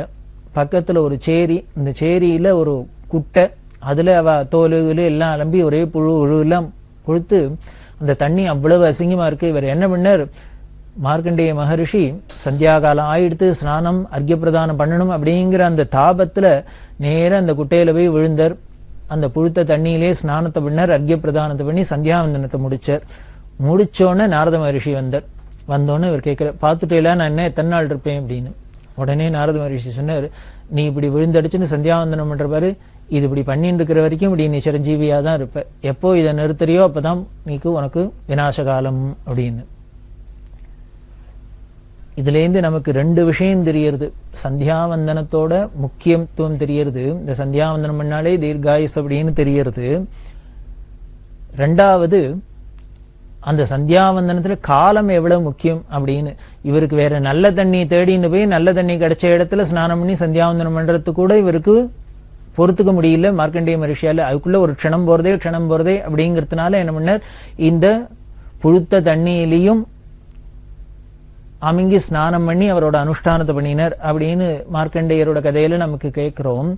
பக்கத்துல ஒரு சேரி, இந்த சேரியில ஒரு குட்டை, அதுல அவ தோலுகளு எல்லாம் அலம்பி ஒரே புழு எல்லாம் கொழுத்து அந்த தண்ணி அவ்வளவு அசிங்கமா இருக்கு. இவர் என்ன பண்ணார், மார்க்கண்டேய மகரிஷி சந்தியா காலம் ஆயிடுத்து, ஸ்நானம் அர்க்கிய பிரதானம் பண்ணணும் அப்படிங்கிற அந்த தாபத்துல நேரம் அந்த குட்டையில போய் விழுந்தார். அந்த புழுத்த தண்ணியிலே ஸ்நானத்தை பண்ணார், அர்க்கிய பிரதானத்தை பண்ணி சந்தியாவந்தனத்தை முடிச்சார். முடிச்சோடனே நாரத மகரிஷி வந்தார். வந்தோடனே இவர் கேட்கிற, பார்த்துட்டேல நான் என்ன எத்தனை நாள் இருப்பேன் அப்படின்னு. உடனே நாரத மகரிஷி சொன்னார், நீ இப்படி விழுந்தடிச்சுன்னு சந்தியாவந்தனம் பண்ற பாரு, இது இப்படி பண்ணிட்டு இருக்கிற வரைக்கும் இப்படி நீ சிரஞ்சீவியா தான் இருப்ப, எப்போ இதை நிறுத்துறியோ அப்பதான் நீக்கு உனக்கு விநாசகாலம் அப்படின்னு. இதுல இருந்து நமக்கு ரெண்டு விஷயம் தெரியறது. சந்தியாவந்தனத்தோட முக்கியத்துவம் தெரியறது, இந்த சந்தியாவந்தனம் பண்ணாலே தீர்காயுஸ் அப்படின்னு தெரியறது. ரெண்டாவது, அந்த சந்தியாவந்தனத்துல காலம் எவ்வளவு முக்கியம் அப்படின்னு. இவருக்கு வேற நல்ல தண்ணி தேடின்னு போய் நல்ல தண்ணி கிடைச்ச இடத்துல ஸ்நானம் பண்ணி சந்தியாவந்தனம் பண்றது கூட இவருக்கு பொறுத்துக்க முடியல மார்க்கண்டேய மகரிஷியால. அதுக்குள்ள ஒரு க்ஷணம் போறதே அப்படிங்கிறதுனால என்ன பண்ணார், இந்த புழுத்த தண்ணியிலையும் அமிங்கி ஸ்நானம் பண்ணி அவரோட அனுஷ்டானத்தை பண்ணினார் அப்படின்னு மார்க்கண்டேயரோட கதையில நமக்கு கேட்கிறோம்.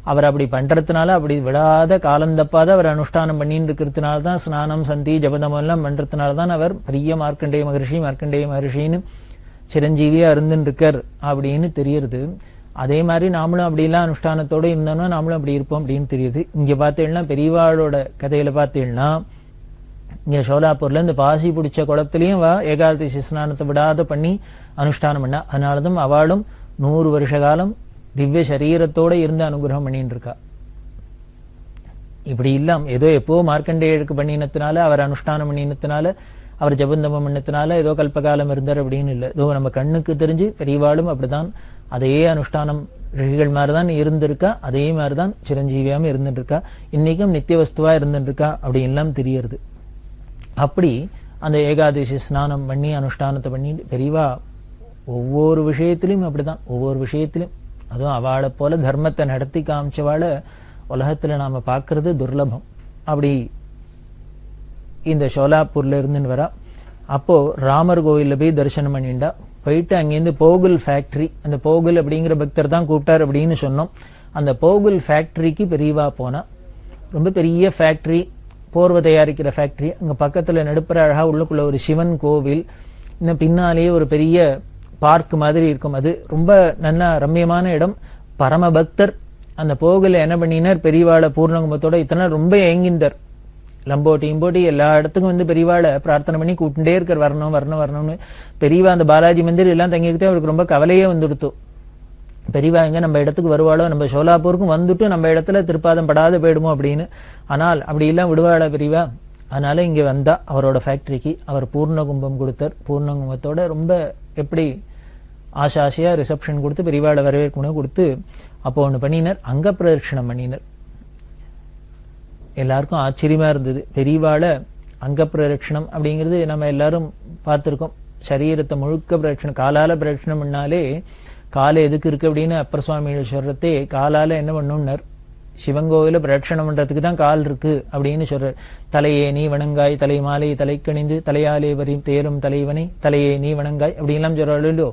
அவர் அப்படி பண்றதுனால, அப்படி விடாத காலந்தப்பாத அவர் அனுஷ்டானம் பண்ணிட்டு இருக்கிறதுனால தான், ஸ்நானம் சந்தி ஜபதமம் எல்லாம் பண்றதுனால தான் அவர் பெரிய மார்க்கண்டேய மகரிஷின்னு சிரஞ்சீவியா இருந்துட்டு இருக்கார் அப்படின்னு தெரியுது. அதே மாதிரி நாமளும் அப்படிலாம் அனுஷ்டானத்தோட இருந்தோம்னா நாமளும் அப்படி இருப்போம் அப்படின்னு தெரியுது. இங்க பார்த்தீங்கன்னா பெரியவாளோட கதையில பார்த்தீங்கன்னா, இங்க சோலாப்பூர்ல இந்த பாசி பிடிச்ச குளத்திலையும் ஏகாதசி ஸ்நானத்தை விடாத பண்ணி அனுஷ்டானம் பண்ணா. அதனாலதான் அவளும் 100 வருஷ காலம் திவ்ய சரீரத்தோட இருந்து அனுகிரகம் பண்ணிட்டு இருக்கா. இப்படி இல்லாம் ஏதோ எப்போ மார்க்கண்டேயருக்கு பண்ணினத்தினால, அவர் அனுஷ்டானம் பண்ணினத்தினால, அவர் ஜபந்தமம் பண்ணத்தினால ஏதோ கல்பகாலம் இருந்தார் அப்படின்னு இல்லை. ஏதோ நம்ம கண்ணுக்கு தெரிஞ்சு பெரியவாளும் அப்படிதான் அதே அனுஷ்டானம் ரிஷிகள் மாதிரிதான் இருந்திருக்கா, அதே மாதிரிதான் சிரஞ்சீவியாம இருந்துட்டு இருக்கா, இன்னைக்கும் நித்திய வஸ்துவா இருந்துட்டு இருக்கா அப்படின்லாம் தெரியறது. அப்படி அந்த ஏகாதசி ஸ்நானம் பண்ணி அனுஷ்டானத்தை பண்ணி பெரியவா ஒவ்வொரு விஷயத்திலும் அப்படிதான், ஒவ்வொரு விஷயத்திலும் அதுவும் அவளை போல தர்மத்தை நடத்தி காமிச்சவாளை உலகத்துல நாம பார்க்கறது துர்லபம். அப்படி இந்த சோலாப்பூர்ல இருந்துன்னு வரா. அப்போ ராமர் கோயில்ல போய் தரிசனம் பண்ணிண்டா. போயிட்டு அங்கேருந்து போகுல் ஃபேக்டரி, அந்த போகுல் அப்படிங்கிற பக்தர் தான் கூப்பிட்டார் அப்படின்னு சொன்னோம். அந்த போகுல் ஃபேக்டரிக்கு பெரியவா போனா. ரொம்ப பெரிய ஃபேக்டரி, போர்வை தயாரிக்கிற ஃபேக்டரி. அங்க பக்கத்துல நடுப்புற அழகா உள்ளுக்குள்ள ஒரு சிவன் கோவில், இன்னும் பின்னாலேயே ஒரு பெரிய பார்க் மாதிரி இருக்கும். அது ரொம்ப நல்ல ரம்யமான இடம். பரம பக்தர் அந்த போகல என்ன பண்ணினார், பெரியவாளை பூர்ணகும்பத்தோட இத்தனை ரொம்ப ஏங்கிந்தார். லம்போட்டி எல்லா இடத்துக்கும் வந்து பெரியவாளை பிரார்த்தனை பண்ணி கூட்டுட்டே இருக்கார், வரணும்னு. பெரியவா அந்த பாலாஜி மந்திர் எல்லாம் தங்கிக்கிட்டே அவருக்கு ரொம்ப கவலையே வந்துடுத்து. பெரியவா எங்க நம்ம இடத்துக்கு வருவாளோ, நம்ம சோலாப்பூருக்கும் வந்துட்டு நம்ம இடத்துல திருப்பாதம் படாத போயிடுமோ அப்படின்னு. ஆனால் அப்படி எல்லாம் விடுவாளா பெரியவா? அதனால இங்க வந்தா அவரோட ஃபேக்டரிக்கு. அவர் பூர்ணகும்பம் கொடுத்தார். பூர்ணகும்பத்தோட ரொம்ப எப்படி ஆசாசியா ரிசப்ஷன் கொடுத்து பெரியவாளை வரவேற்கணும் கொடுத்து அப்போ ஒண்ணு பண்ணினர், அங்க பிரதட்சணம் பண்ணினர். எல்லாருக்கும் ஆச்சரியமா இருந்தது. பெரியவாளை அங்க பிரதட்சணம் அப்படிங்கிறது நம்ம எல்லாரும் பார்த்திருக்கோம். சரீரத்தை முழுக்க பிரதட்சணம், காலால பிரதட்சணம் பண்ணாலே காலை எதுக்கு இருக்கு அப்படின்னு அப்பர் சுவாமிகள் சொல்றதே, காலால என்ன பண்ணும்னர், சிவங்கோவில பிரதட்சணம் பண்றதுக்கு தான் கால் இருக்கு அப்படின்னு சொல்றார். தலையே நீ வணங்காய், தலை மாலை தலை கணிந்து, தலையாலே வரையும் தேரும் தலைவனை, தலையே நீ வணங்காய் அப்படின்லாம் சொல்றாளோ.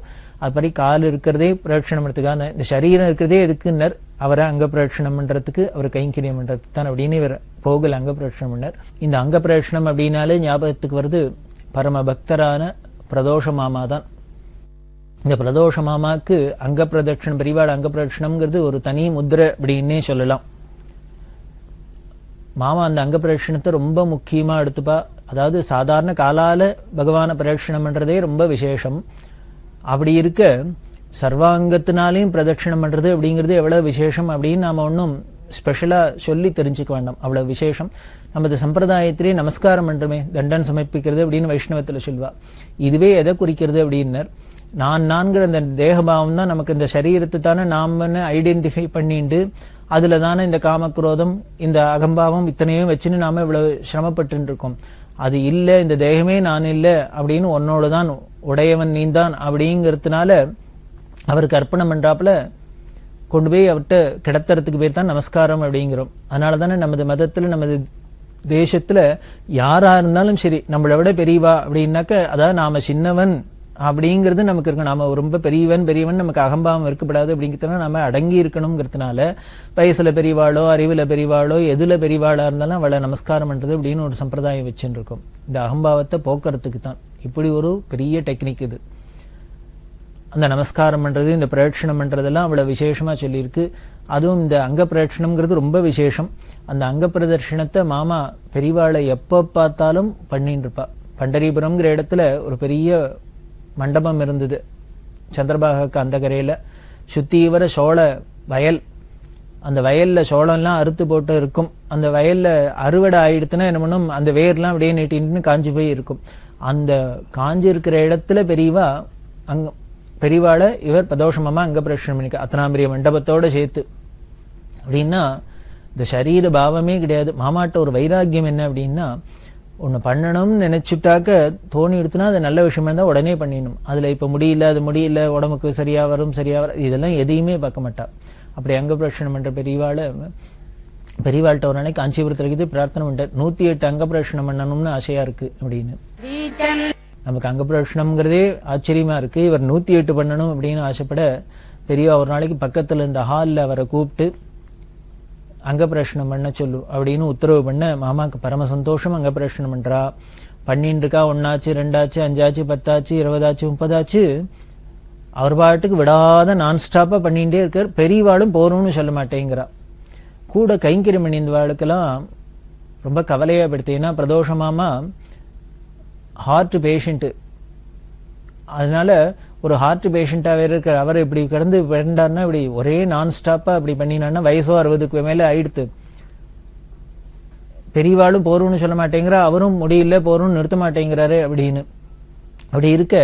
அதுபடி கால் இருக்கிறதே பிரதட்சணம் பண்றதுக்காக, இந்த சரீரம் இருக்கிறதே எதுக்குன்னர், அவரை அங்க பிரதட்சணம் பண்றதுக்கு, அவர் கைங்கரியம் பண்றதுக்கு தான் அப்படின்னு இவர் போகல அங்க பிரதட்சணம் பண்ணார். இந்த அங்க பிரதட்சணம் அப்படின்னாலே ஞாபகத்துக்கு வருது பரம பக்தரான பிரதோஷ மாமா தான். இந்த பிரதோஷ மாமாக்கு அங்க பிரதட்சணம், பெரியவாள் அங்க பிரதட்சணம்ங்கிறது ஒரு தனி முத்திரை அப்படின்னே சொல்லலாம். மாமா அந்த அங்க பிரதட்சணத்தை ரொம்ப முக்கியமா எடுத்துப்பா. அதாவது சாதாரண காலால பகவான பிரதட்சணம் பண்றதே ரொம்ப விசேஷம். அப்படி இருக்க சர்வாங்கத்தினாலையும் பிரதட்சணம் பண்றது அப்படிங்கிறது எவ்வளவு விசேஷம் அப்படின்னு நாம ஒன்றும் ஸ்பெஷலா சொல்லி தெரிஞ்சுக்க வேண்டாம். அவ்வளவு விசேஷம். நமது சம்பிரதாயத்திலே நமஸ்காரம் பண்றோமே, தண்டன் சமர்ப்பிக்கிறது அப்படின்னு வைஷ்ணவத்துல சொல்வா. இதுவே எதை குறிக்கிறது அப்படின்னர், நான்கிற அந்த தேகபாவம் தான் நமக்கு இந்த சரீரத்தை தானே நாம ஐடென்டிஃபை பண்ணிட்டு அதுல தானே இந்த காமக்ரோதம் இந்த அகம்பாவம் இத்தனையும் வச்சுன்னு நாம இவ்வளவு சிரமப்பட்டு இருக்கோம். அது இல்ல, இந்த தேகமே நான் இல்ல அப்படின்னு உன்னோட தான் உடையவன் நீந்தான் அப்படிங்கிறதுனால அவருக்கு அர்ப்பணம் பண்றாப்புல கொண்டு போய் அவர்கிட்ட கிடத்துறதுக்கு பேர் தான் நமஸ்காரம் அப்படிங்கிறோம். அதனால தானே நமது மதத்துல நமது தேசத்துல யாரா இருந்தாலும் சரி நம்மளை விட பெரியவா அப்படின்னாக்க அதாவது நாம சின்னவன் அப்படிங்கிறது நமக்கு இருக்கு. நாம ரொம்ப பெரியவன் நமக்கு அகம்பாவம் இருக்கப்படாது அப்படிங்கிறதுனால நாம அடங்கி இருக்கணுங்கிறதுனால வயசுல பெரியவாளோ அறிவுல பெரியவாளோ எதுல பெரியவாளா இருந்தாலும் அவளை நமஸ்காரம் பண்றது அப்படின்னு ஒரு சம்பிரதாயம் வச்சுட்டு இருக்கோம். இந்த அகம்பாவத்தை போக்குறதுக்கு தான் இப்படி ஒரு பெரிய டெக்னிக் இது. அந்த நமஸ்காரம் பண்றது இந்த பிரதட்சணம் பண்றதெல்லாம் அவ்வளவு விசேஷமா சொல்லியிருக்கு. அதுவும் இந்த அங்க பிரதட்சணம்ங்கிறது ரொம்ப விசேஷம். அந்த அங்க பிரதட்சணத்தை மாமா பெரியவாளை எப்ப பார்த்தாலும் பண்ணிட்டு இருப்பா. பண்டரிபுரம்ங்கிற இடத்துல ஒரு பெரிய மண்டபம் இருந்தது சந்திரபாகாக்கு அந்த கரையில. சுத்தீவர சோழ வயல், அந்த வயல்ல சோளம்லாம் அறுத்து போட்டு இருக்கும். அந்த வயல்ல அறுவடை ஆயிடுத்துன்னா என்ன பண்ணும், அந்த வேர்லாம் அப்படியே நீட்டின்னு காஞ்சி போய் இருக்கும். அந்த காஞ்சி இருக்கிற இடத்துல பெரியவா அங்க பெரியவாளை இவர் பிரதோஷமா அங்க பிரதட்சணம் பண்ணிக்க அத்தனாம்பிரிய மண்டபத்தோட சேர்த்து. அப்படின்னா இந்த சரீர பாவமே கிடையாது. மாமாட்ட ஒரு வைராக்கியம் என்ன அப்படின்னா, ஒண்ணு பண்ணணும்னு நினைச்சுட்டாக்க தோணி எடுத்துனா அது நல்ல விஷயமா இருந்தா உடனே பண்ணிடணும். அதுல இப்ப முடியல, அது முடியல, உடம்புக்கு சரியா வரும் இதெல்லாம் எதையுமே பார்க்க மாட்டா. அப்படி அங்க பிரதட்சணம் பண்ற பெரியவாள்கிட்ட ஒரு நாளைக்கு காஞ்சிபுரத்துல பிரார்த்தனை பண்ணிட்டார், 108 அங்க பிரதட்சணம் பண்ணணும்னு ஆசையா இருக்கு அப்படின்னு. நமக்கு அங்க பிரதட்சணம்ங்கிறதே ஆச்சரியமா இருக்கு. இவர் 108 பண்ணணும் அப்படின்னு ஆசைப்பட பெரியவா ஒரு நாளைக்கு பக்கத்துல இந்த ஹால்ல அவரை கூப்பிட்டு அங்க பிரதட்சணம் பண்ண சொல்லு அப்படின்னு உத்தரவு பண்ண மாமாக்கு பரம சந்தோஷம். அங்க பிரதட்சணம் பண்றா, பண்ணிட்டு இருக்கா. 1 ஆச்சு, 2 ஆச்சு, 5 ஆச்சு, 10 ஆச்சு, 20 ஆச்சு, 30 ஆச்சு. அவர் பாட்டுக்கு விடாத நான் ஸ்டாப்பா பண்ணிட்டே இருக்கார். பெரியவாளும் போறோம்னு சொல்ல மாட்டேங்கிறா. கூட கைங்கரியம் பண்ணியிருந்தவாளுக்கெல்லாம் ரொம்ப கவலையா படுத்து. ஏன்னா பிரதோஷமாமா ஹார்ட் பேஷண்ட், அதனால ஒரு ஹார்ட் பேஷண்டா வேற இருக்க அவர் இப்படி கிடந்து வேண்டாருன்னா இப்படி ஒரே நான் ஸ்டாப்பா இப்படி பண்ணினான்னா வயசோ 60க்கு மேல ஆயிடுத்து. பெரியவாளும் போறோம்னு சொல்ல மாட்டேங்கிறா, அவரும் முடியல போறோம்னு நிறுத்த மாட்டேங்கிறாரு அப்படின்னு. அப்படி இருக்க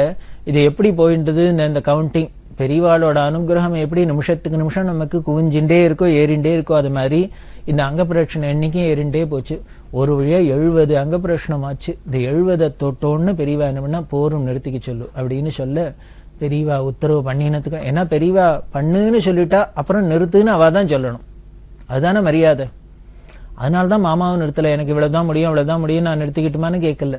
இது எப்படி போயின்றது இந்த கவுண்டிங், பெரியவாளோட அனுகிரகம் எப்படி நிமிஷத்துக்கு நிமிஷம் நமக்கு குவிஞ்சுட்டே இருக்கோ ஏறிண்டே இருக்கோ, அது மாதிரி இந்த அங்க பிரதட்சணம் எண்ணிக்கையும் ஏறிண்டே போச்சு. ஒரு வழியா 70 அங்க பிரதட்சணம் ஆச்சு. இந்த 70 தொட்டோன்னு பெரியவா என்ன பண்ணா போரும் நிறுத்திக்க சொல்லு அப்படின்னு சொல்ல பெரியவா உத்தரவு பண்ணினதுக்கு. ஏன்னா பெரியவா பண்ணுன்னு சொல்லிட்டா அப்புறம் நிறுத்துன்னு அவ தான் சொல்லணும், அதுதானே மரியாதை. அதனாலதான் மாமாவும் நிறுத்தல. எனக்கு இவ்வளவுதான் முடியும் நான் நிறுத்திக்கிட்டுமான்னு கேட்கல.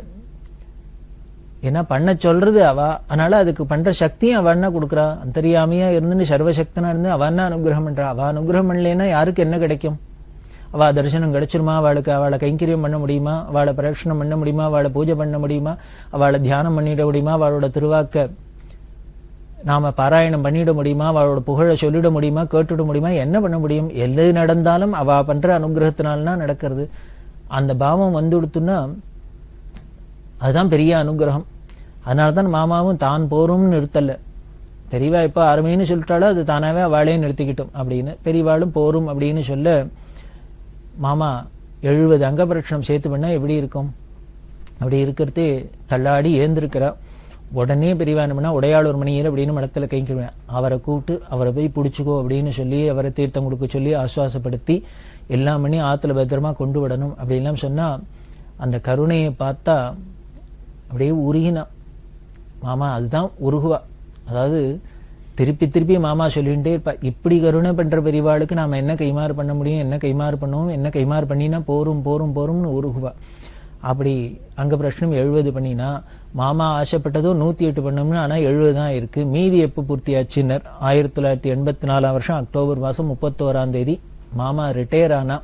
ஏன்னா பண்ண சொல்றது அவ, அதனால அதுக்கு பண்ற சக்தியும் அவ என்ன கொடுக்குறா. அந்தரியாமையா இருந்து சர்வசக்தனா இருந்து அவ என்ன அனுகிரகம் பண்றா. அவ அனுகிரகம் பண்ணலன்னா யாருக்கு என்ன கிடைக்கும்? அவ தரிசனம் கிடைச்சிருமா? அவளை கைங்கரியம் பண்ண முடியுமா? அவளை பிரதட்சணம் பண்ண முடியுமா? அவளை பூஜை பண்ண முடியுமா? அவளை தியானம் பண்ணிட முடியுமா? அவளோட திருவாக்க நாம பாராயணம் பண்ணிட முடியுமா? அவளோட புகழை சொல்லிட முடியுமா? கேட்டுட முடியுமா? என்ன பண்ண முடியும்? எது நடந்தாலும் அவ பண்ற அனுகிரகத்தினால்தான் நடக்கிறது. அந்த பாவம் வந்து கொடுத்துன்னா அதுதான் பெரிய அனுகிரகம். அதனாலதான் மாமாவும் தான் போறோம்னு நிறுத்தல. பெரியவா இப்ப ஆரம்பின்னு சொல்லிட்டாலும் அது தானாவே அவளையும் நிறுத்திக்கிட்டோம் அப்படின்னு. பெரியவாளும் போரும் அப்படின்னு சொல்ல மாமா 70 அங்க பிரதட்சணம் சேர்த்து பண்ணா எப்படி இருக்கும்? அப்படி இருக்கிறது தள்ளாடி ஏந்திருக்கிறா. உடனே பெரியவா என்ன பண்ணா, உடையாளூர் மணியர் அப்படின்னு மடத்துல கைக்குவேன் அவரை கூப்பிட்டு அவரை போய் பிடிச்சிக்கோ அப்படின்னு சொல்லி அவரை தீர்த்தம் கொடுக்க சொல்லி ஆசுவாசப்படுத்தி எல்லாம் பண்ணி ஆத்துல பத்திரமா கொண்டு விடணும் அப்படின்லாம் சொன்னா அந்த கருணையை பார்த்தா அப்படியே உருகினா மாமா. அதுதான் உருகுவா. அதாவது திருப்பி திருப்பி மாமா சொல்லிகிட்டே இருப்பா, இப்படி கருணை பண்ற பெரியவாளுக்கு நாம என்ன கைமாறு பண்ண முடியும், என்ன கைமாறு பண்ணுவோம், என்ன கைமாறு பண்ணினா போரும் உருகுவா. அப்படி அங்க பிரச்சனை 70 பண்ணினா மாமா ஆசைப்பட்டதோ 108 பண்ணோம்னு, ஆனா 70 தான் இருக்கு. மீதி எப்ப பூர்த்தியாச்சுன்னர் 1984 வருஷம் அக்டோபர் மாசம் 31ஆம் தேதி மாமா ரிட்டையர் ஆனா.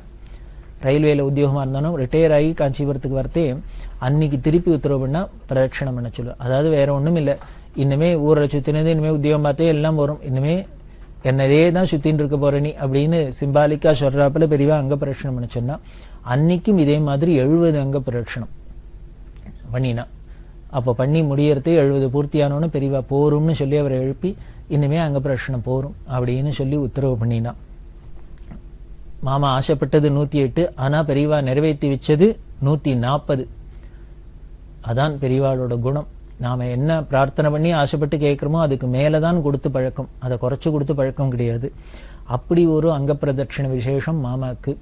ரயில்வேல உத்தியோகமா இருந்தாலும் ரிட்டையர் ஆகி காஞ்சிபுரத்துக்கு வரத்தே அன்னைக்கு திருப்பி உத்தரவு பண்ணா பிரதட்சணம் பண்ண சொல்லு. அதாவது வேற ஒண்ணும் இல்லை, இன்னுமே ஊரை சுத்தினது, இனிமே உத்தியோகம் பார்த்தே எல்லாம் வரும், இனிமே என்னதே தான் சுத்தின்னு இருக்க போற நீ அப்படின்னு சிம்பாலிக்கா சொல்றாப்புல பெரியவா அங்க பிரதட்சணம் பண்ண சொன்னா. அன்னைக்கும் இதே மாதிரி 70 அங்க பிரதட்சணம் பண்ணினா. அப்ப பண்ணி முடியறதே 70 பூர்த்தியானோன்னு பெரியவா போரும்னு சொல்லி அவரை எழுப்பி இனிமே அங்க பிரதட்சணம் போரும் அப்படின்னு சொல்லி உத்தரவு பண்ணினா. மாமா ஆசைப்பட்டது 108, ஆனா பெரியவா நிறைவேற்றி வச்சது 140. அதான் பெரியவாளோட குணம். நாம என்ன பிரார்த்தனை பண்ணி ஆசைப்பட்டு கேட்கிறோமோ அதுக்கு மேலதான் கொடுத்து பழக்கம், அதை குறைச்சு கொடுத்து பழக்கம் கிடையாது. அப்படி ஒரு அங்க பிரதட்சிண விசேஷம் மாமாக்கு.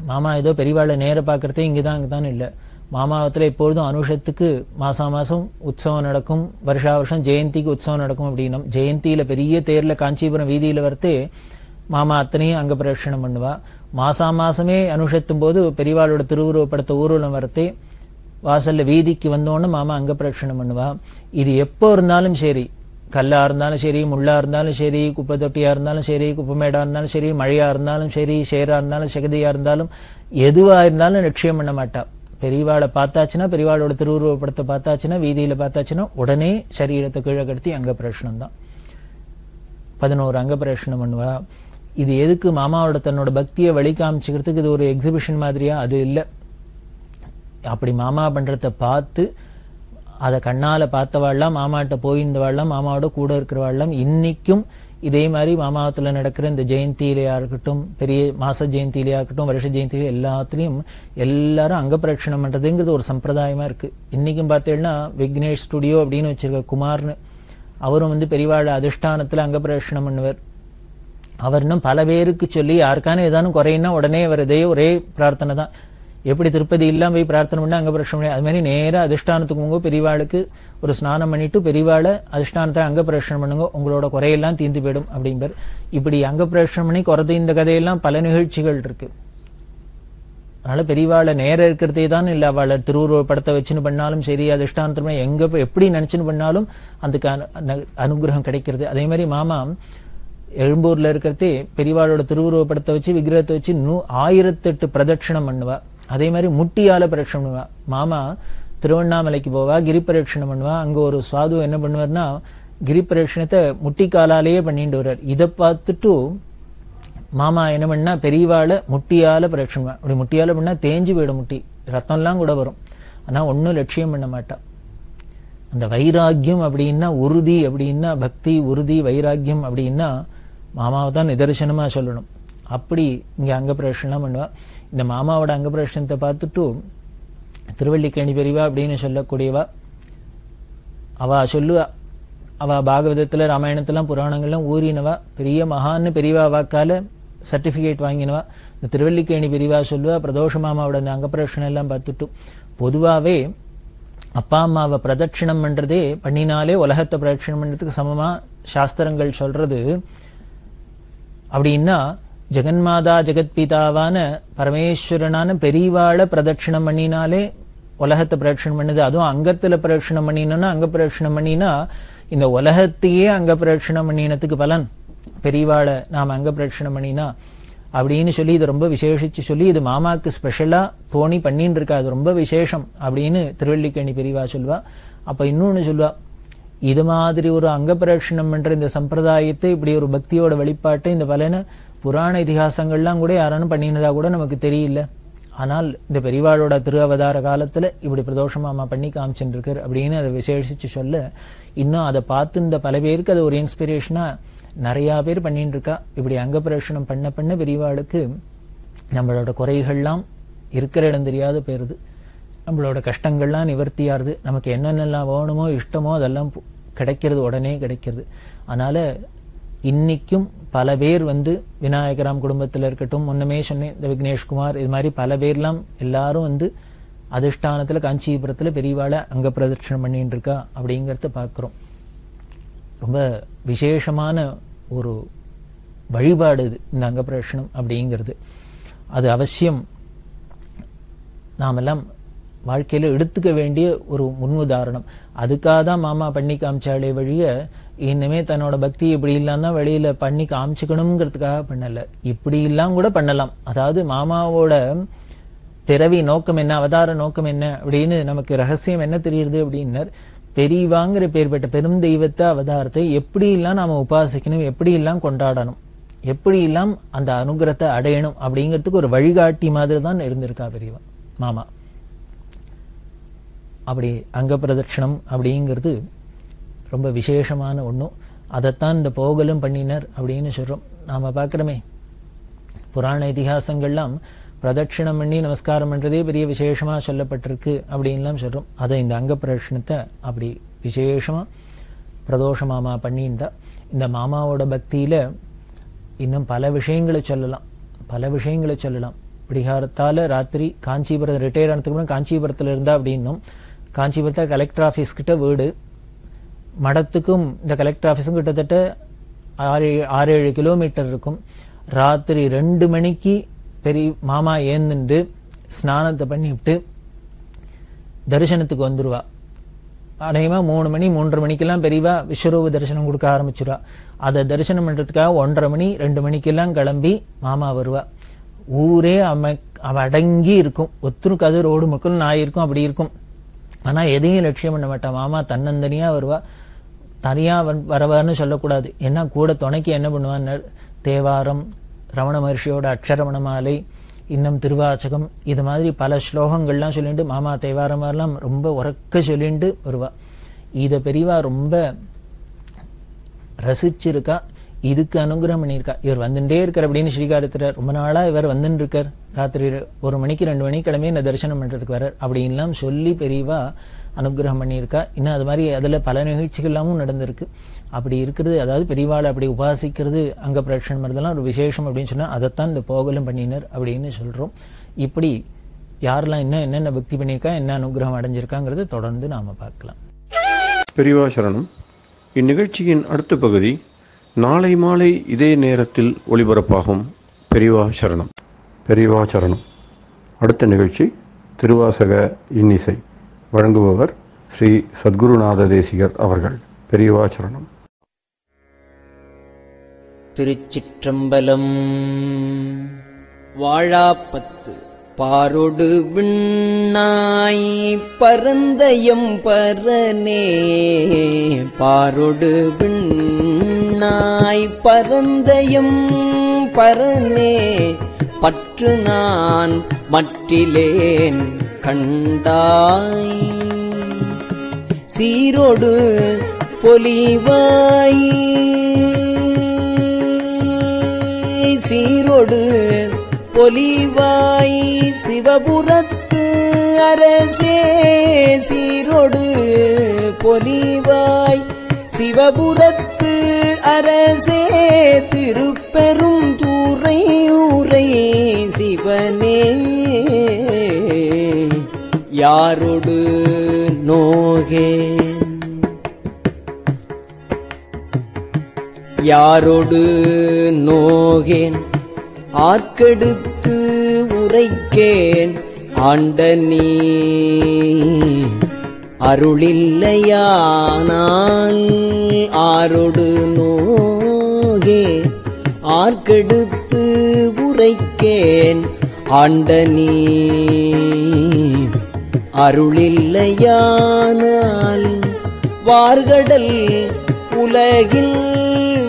மாமா ஏதோ பெரியவாளை நேர பார்க்கறதே இங்கதான் இல்லை. மாமாவத்துல எப்பொழுதும் அனுஷத்துக்கு மாசம் உற்சவம் நடக்கும், வருஷா வருஷம் ஜெயந்திக்கு உற்சவம் நடக்கும். அப்படின்னா ஜெயந்தியில பெரிய தேர்ல காஞ்சிபுரம் வீதியில வரத்தே மாமா அத்தனையும் அங்க பிரதட்சணம் பண்ணுவா. மாசமே அனுஷத்தும் போது பெரியவாளோட திருவுருவப்படத்தை ஊர்வலம் வரத்தே வாசல்ல வீதிக்கு வந்தோன்னு மாமா அங்க பிரதட்சணம் பண்ணுவா. இது எப்போ இருந்தாலும் சரி, கல்லா இருந்தாலும் சரி, முள்ளா இருந்தாலும் சரி, குப்பை தொட்டியா இருந்தாலும் சரி, குப்பமேடா இருந்தாலும் சரி, மழையா இருந்தாலும் சரி, சேரா இருந்தாலும் செகதியா இருந்தாலும் எதுவா இருந்தாலும் லட்சியம் பண்ண மாட்டா. பெரியவாளை பார்த்தாச்சுன்னா, பெரியவாளோட திருவுருவப்படத்தை பார்த்தாச்சுன்னா, வீதியில பார்த்தாச்சுன்னா உடனே சரீரத்தை கீழே கடத்தி அங்க பிரதட்சணம் தான். 11 அங்க பிரதட்சணம் பண்ணுவா. இது எதுக்கு? மாமாவோட தன்னோட பக்தியை வழி காமிச்சுக்கிறதுக்கு இது ஒரு எக்ஸிபிஷன் மாதிரியா? அது இல்லை. அப்படி மாமா பண்றத பார்த்து அதை கண்ணால பார்த்தவாள்லாம், மாமாட்ட போயிருந்தவாள்லாம், மாமாவோட கூட இருக்கிறவாள்லாம் இன்னைக்கும் இதே மாதிரி மாமாவத்துல நடக்கிற இந்த ஜெயந்தியிலையா இருக்கட்டும், பெரிய மாச ஜெயந்தியிலையா இருக்கட்டும், வருஷ ஜெயந்தியில எல்லாத்துலயும் எல்லாரும் அங்க பிரதட்சணம் பண்றதுங்கிறது ஒரு சம்பிரதாயமா இருக்கு. இன்னைக்கும் பார்த்தீங்கன்னா விக்னேஷ் ஸ்டுடியோ அப்படின்னு வச்சிருக்க குமார்னு, அவரும் பெரியவாழ அதிஷ்டானத்துல அங்க பிரதட்சணம் பண்ணுவார். அவர் இன்னும் பல பேருக்கு சொல்லி யாருக்கான ஏதானும் குறையினா உடனே அவர் இதே ஒரே பிரார்த்தனை தான். எப்படி திருப்பதி இல்லாம போய் பிரார்த்தனை பண்ணா அங்க பிரதட்சணம் பண்ணி, அது மாதிரி நேரா அதிஷ்டானத்துக்கு போங்க, பெரியவாளுக்கு ஒரு ஸ்நானம் பண்ணிட்டு பெரியவாளை அதிஷ்டானத்தை அங்க பிரதட்சணம் பண்ணுங்க, உங்களோட குறையெல்லாம் தீர்ந்து போயிடும் அப்படிம்பார். இப்படி அங்க பிரதட்சணம் பண்ணி குறைது இந்த கதையெல்லாம் பல நிகழ்ச்சிகள் இருக்கு. அதனால பெரியவாளை நேரம் இருக்கிறதே தான் இல்லை, அவளை திருவுருவ படத்தை வச்சுன்னு பண்ணாலும் சரி, அதிஷ்டானத்துல எங்க எப்படி நினைச்சுன்னு பண்ணாலும் அதுக்கு அனுகிரகம் கிடைக்கிறது. அதே மாதிரி மாமா எழும்பூர்ல இருக்கிறதே பெரியவாளோட திருவுருவ படத்தை வச்சு விக்கிரகத்தை வச்சு 1008 பிரதட்சணம் பண்ணுவா. அதே மாதிரி முட்டியால பிரதட்சணம் பண்ணுவா. மாமா திருவண்ணாமலைக்கு போவா, கிரி பிரதட்சணம் பண்ணுவா. அங்க ஒரு சாது என்ன பண்ணுவார்னா கிரி பிரதட்சணத்தை முட்டி காலாலேயே பண்ணிட்டு வர்றார். இதை பார்த்துட்டு மாமா என்ன பண்ணா பெரியவாளை முட்டியால பிரதட்சணம். அப்படி முட்டியால பண்ணா தேஞ்சு போயிடும், முட்டி ரத்தம்லாம் கூட வரும். ஆனா ஒன்னும் லட்சியம் பண்ண மாட்டா. அந்த வைராக்கியம் அப்படின்னா, உறுதி அப்படின்னா, பக்தி உறுதி வைராக்கியம் அப்படின்னா மாமாவை தான் நிதர்சனமா சொல்லணும். அப்படி இங்க அங்க பிரதட்சணம் பண்ணுவா. இந்த மாமாவோட அங்க பிரதட்சணத்தை பார்த்துட்டு திருவல்லிக்கேணி பெரியவா அப்படின்னு சொல்லக்கூடியவா அவ சொல்லுவா. அவ பாகவதத்துல ராமாயணத்தெல்லாம் புராணங்கள்லாம் ஊறினவா, பெரிய மகான்னு பெரியவா வாக்கால சர்டிபிகேட் வாங்கினவா. இந்த திருவல்லிக்கேணி பெரியவா சொல்லுவா, பிரதோஷ மாமாவோட அந்த அங்க பிரதட்சணம் எல்லாம் பார்த்துட்டு பொதுவாவே அப்பா அம்மாவை பிரதட்சிணம் பண்றதே பண்ணினாலே உலகத்தை பிரதட்சிணம் பண்றதுக்கு சமமா சாஸ்திரங்கள் சொல்றது. அப்படின்னா ஜெகன்மாதா ஜெகத்பிதாவான பரமேஸ்வரனான பெரியவாளை பிரதட்சிணம் பண்ணினாலே உலகத்தை பிரதட்சிணம் பண்ணுது. அதுவும் அங்கத்துல பிரதட்சிணம் பண்ணினோம்னா, அங்க பிரதட்சிணம் பண்ணினா இந்த உலகத்தையே அங்க பிரதட்சிணம் பண்ணினதுக்கு பலன். பெரியவாளை நாம அங்க பிரதட்சிணம் பண்ணினா அப்படின்னு சொல்லி இதை ரொம்ப விசேஷிச்சு சொல்லி, இது மாமாக்கு ஸ்பெஷலா தோணி பண்ணிட்டு இருக்கா, அது ரொம்ப விசேஷம் அப்படின்னு திருவல்லிக்கேணி பெரியவா சொல்லுவா. அப்ப இன்னொன்னு சொல்லுவா, இது மாதிரி ஒரு அங்க பிரதட்சணம் பண்ற இந்த சம்பிரதாயத்தை, இப்படி ஒரு பக்தியோட வெளிப்பாட்டை, இந்த பலனை புராண இதிகாசங்கள்லாம் கூட யாரானும் பண்ணினதா கூட நமக்கு தெரியல. ஆனால் இந்த பெரியவாளோட திரு அவதார காலத்துல இப்படி பிரதோஷமாமா பண்ணி காமிச்சுட்டு இருக்கார் அப்படின்னு அதை விசேஷிச்சு சொல்ல, இன்னும் அதை பார்த்து இந்த பல பேருக்கு அது ஒரு இன்ஸ்பிரேஷனா நிறைய பேர் பண்ணிட்டு இருக்கா. இப்படி அங்க பிரதட்சணம் பண்ண பண்ண பெரியவாளுக்கு நம்மளோட குறைகள்லாம் இருக்கிற இடம் தெரியாத போயிருது, நம்மளோட கஷ்டங்கள்லாம் நிவர்த்தியாருது, நமக்கு என்னென்னலாம் வேணுமோ இஷ்டமோ அதெல்லாம் கிடைக்கிறது, உடனே கிடைக்கிறது. அதனால இன்னைக்கும் பல பேர் விநாயகராம் குடும்பத்தில் இருக்கட்டும், முன்னமே சொன்னேன் இந்த விக்னேஷ்குமார், இது மாதிரி பல பேர்லாம் எல்லாரும் அதிஷ்டானத்துல காஞ்சிபுரத்துல பெரியவாளை அங்க பிரதட்சணம் பண்ணிட்டு இருக்கா அப்படிங்கறத பார்க்கிறோம். ரொம்ப விசேஷமான ஒரு வழிபாடு இது இந்த அங்க பிரதட்சணம் அப்படிங்கிறது. அது அவசியம் நாமெல்லாம் வாழ்க்கையில எடுத்துக்க வேண்டிய ஒரு முன்னுதாரணம். அதுக்காக தான் மாமா பண்ணி காமிச்சாலே வழிய இன்னுமே தன்னோட பக்தி இப்படி இல்லாம தான் வெளியில பண்ணி காமிச்சுக்கணுங்கிறதுக்காக பண்ணல, இப்படி எல்லாம் கூட பண்ணலாம். அதாவது மாமாவோட பிறவி நோக்கம் என்ன, அவதார நோக்கம் என்ன அப்படின்னு நமக்கு ரகசியம் என்ன தெரியுது அப்படின்னா, பெரியவாங்கிற பேர் பெற்ற பெரும் தெய்வத்தை அவதாரத்தை எப்படி எல்லாம் நாம உபாசிக்கணும், எப்படி எல்லாம் கொண்டாடணும், எப்படி எல்லாம் அந்த அனுகிரகத்தை அடையணும் அப்படிங்கிறதுக்கு ஒரு வழிகாட்டி மாதிரி தான் இருந்திருக்கா பெரியவா மாமா. அப்படி அங்க பிரதட்சணம் அப்படிங்கிறது ரொம்ப விசேஷமான ஒன்றும். அதைத்தான் இந்த போகலும் பண்ணினர் அப்படின்னு சொல்றோம். நாம பார்க்கிறோமே புராண இதிகாசங்கள்லாம் பிரதட்சிணம் பண்ணி நமஸ்காரம் பண்றதே பெரிய விசேஷமா சொல்லப்பட்டிருக்கு அப்படின்லாம் சொல்றோம். அதை இந்த அங்க பிரதட்சிணத்தை அப்படி விசேஷமா பிரதோஷ மாமா பண்ணியிருந்தா. இந்த மாமாவோட பக்தியில இன்னும் பல விஷயங்களை சொல்லலாம். விடிகாரத்தால ராத்திரி காஞ்சிபுரம் ரிட்டையர் ஆனதுக்கு அப்புறம் காஞ்சிபுரத்துல இருந்தா அப்படின்னும், காஞ்சிபுரத்தில் கலெக்டர் ஆஃபீஸ் கிட்ட வீடு, மடத்துக்கும் இந்த கலெக்டர் ஆஃபீஸும் கிட்டத்தட்ட 6-7 கிலோமீட்டர் இருக்கும். ராத்திரி 2 மணிக்கு பெரிய மாமா ஏந்துண்டு ஸ்நானத்தை பண்ணிவிட்டு தரிசனத்துக்கு வந்துருவா. அநேகமா 3 மணி 3:30 மணிக்கெல்லாம் பெரியவா விஸ்வரூப தரிசனம் கொடுக்க ஆரம்பிச்சிருவா. அதை தரிசனம் பண்றதுக்காக 1:30 மணி 2 மணிக்கெல்லாம் கிளம்பி மாமா வருவா. ஊரே அடங்கி இருக்கும், ஒத்துருக்கு, அது ரோடு மக்கள் நாய் இருக்கும், அப்படி இருக்கும். ஆனா எதையும் லட்சியம் பண்ண மாட்டா. மாமா தன்னந்தனியா வருவா. தனியா வரவான்னு சொல்லக்கூடாது, ஏன்னா கூட துணைக்கு என்ன பண்ணுவான்னு தேவாரம், ரமண மகர்ஷியோட அக்ஷரமண மாலை, இன்னும் திருவாச்சகம், இது மாதிரி பல ஸ்லோகங்கள்லாம் சொல்லிட்டு மாமா தேவாரம் எல்லாம் ரொம்ப உறக்க சொல்லிட்டு வருவா. இதை பெரியவா ரொம்ப ரசிச்சிருக்கா, இதுக்கு அனுகிரகம் பண்ணியிருக்கா. இவர் வந்துட்டே இருக்கார் அப்படின்னு ஸ்ரீகாரத்தில் ரொம்ப நாளா இவர் வந்துட்டு இருக்கார். ராத்திரி 1 மணிக்கு 2 மணிக்கு கிளம்பி இந்த தரிசனம் பண்றதுக்கு வர்றார் அப்படின்லாம் சொல்லி பெரியவா அனுகிரகம் பண்ணியிருக்கா. இன்னும் அது மாதிரி அதுல பல நிகழ்ச்சிகள்லாமும் நடந்திருக்கு. அப்படி இருக்கிறது, அதாவது பெரியவாளை அப்படி உபாசிக்கிறது அங்க பிரதட்சணம் வரதெல்லாம் ஒரு விசேஷம் அப்படின்னு சொன்னா அதைத்தான் இந்த போகலும் பண்ணினர் அப்படின்னு சொல்றோம். இப்படி யாரெல்லாம் என்னென்ன பக்தி பண்ணியிருக்கா, என்ன அனுகிரகம் அடைஞ்சிருக்காங்கிறது தொடர்ந்து நாம பார்க்கலாம். பெரியவா சரணம். இந்நிகழ்ச்சியின் அடுத்த பகுதி நாளை மாலை இதே நேரத்தில் ஒளிபரப்பாகும். பெரியவா சரணம். பெரியவா சரணம். அடுத்த நிகழ்ச்சி திருவாசக இன்னிசை. வழங்குபவர் ஸ்ரீ சத்குருநாத தேசிகர் அவர்கள். பெரியவா சரணம். திருச்சிற்றம்பலம். வாழாப்பத்து பாரொடு விண்ணாய் பரந்தயம் பரனே, பாரொடு விண்ணாய் பரந்தயம் பரனே, பற்று நான் மற்றிலேன் கண்டாய், சீரோடு பொலிவாய், சீரோடு பொலிவாய் சிவபுரத்து அரசே, சீரோடு பொலிவாய் சிவபுரத்து அரசே, திருப்பெரும் தூரை உரை சிவனே, யாரொடு நோகேன், யாரொடு நோகேன், ஆர்க்கெடுத்து உரைக்கேன் ஆண்ட நீ, அருளில்லையானால் ஆரொடு நோகே, ஆர்க்கெடுத்து உரைக்கேன் ஆண்ட நீ, அருளில்லையானால் வார்கடல் உலகில்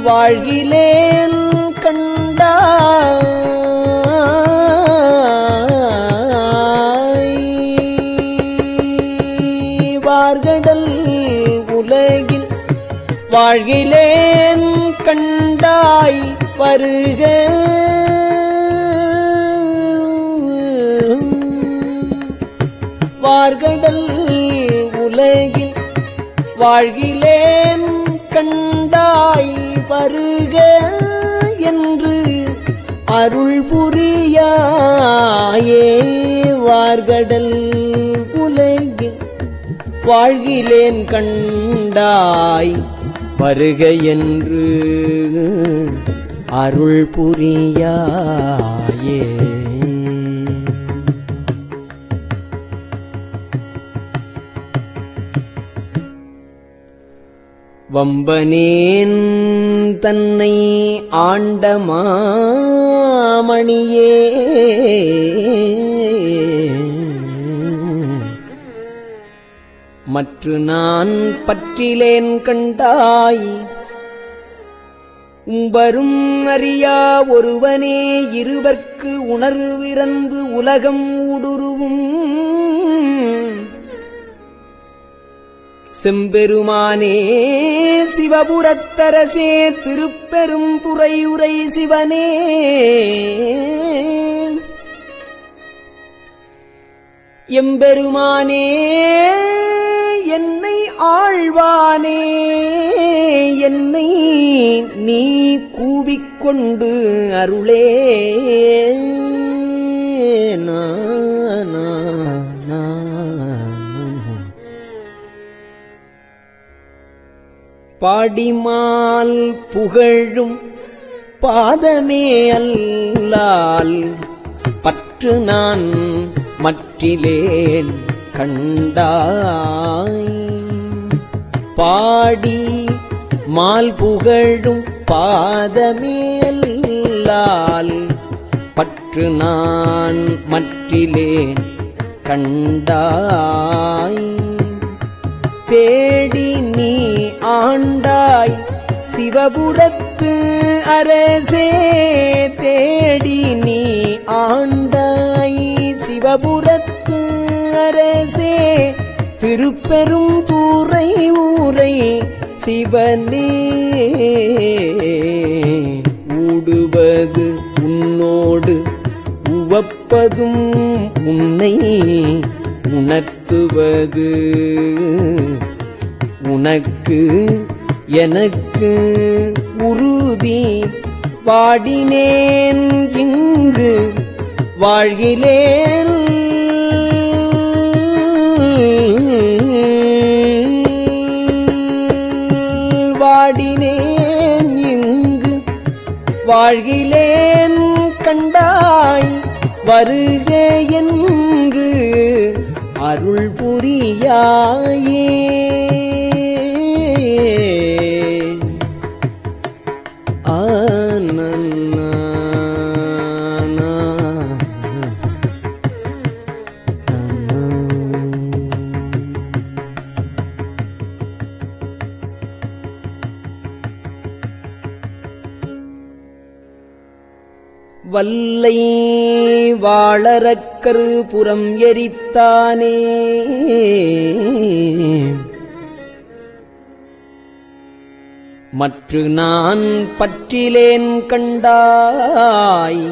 வாழ்கிலேன் கண்டாய், வார்கடல் உலகில் வாழ்கிலேன் கண்டாய், வருக வார்கடல் உலகில் வாழ்கிலேன் கண்டாய், வருக என்று அருள் புரியாயே, வார்கடல் உலகில் வாழ்கிலேன் கண்டாய், வருக என்று அருள் புரியாயே. வம்பனேன் தன்னை ஆண்ட மாமணியே, மற்று நான் பற்றிலேன் கண்டாய், உம்பரும் அறியா ஒருவனே இருவர்க்கு உணர்விறந்து உலகம் ஊடுருவும் செம்பெருமானே, சிவபுரத்தரசே, திருப்பெரும் துறையுரை சிவனே, எம்பெருமானே என்னை ஆழ்வானே என்னை நீ கூவிக்கொண்டு அருளே பாடிமால் புகழும் பாதமே அல்லால் பற்று நான் மற்றிலேன் கண்டாய். பாடி மால் புகழும் பாதமே அல்லால் பற்று நான் மற்றிலேன் கண்டாய். தேடி நீ ஆண்டாய் சிவபுரத்து அரசே தேடி நீ ஆண்டாய் சிவபுரத்து அரசே திருப்பெரும் தூரை ஊரை சிவனே ஊடுவது உன்னோடு உவப்பதும் உன்னை உணர்த்துவது உனக்கு எனக்கு உறுதி வாடினேன் இங்கு வாழ்கிலேன் வாடினேன் இங்கு வாழ்கிலேன் கண்டாய் வருக என்று அருள் புரியாயே. வல்லை வாழறக்கரு புறம் எரித்தானே மற்று நான் பற்றிலேன் கண்டாய்.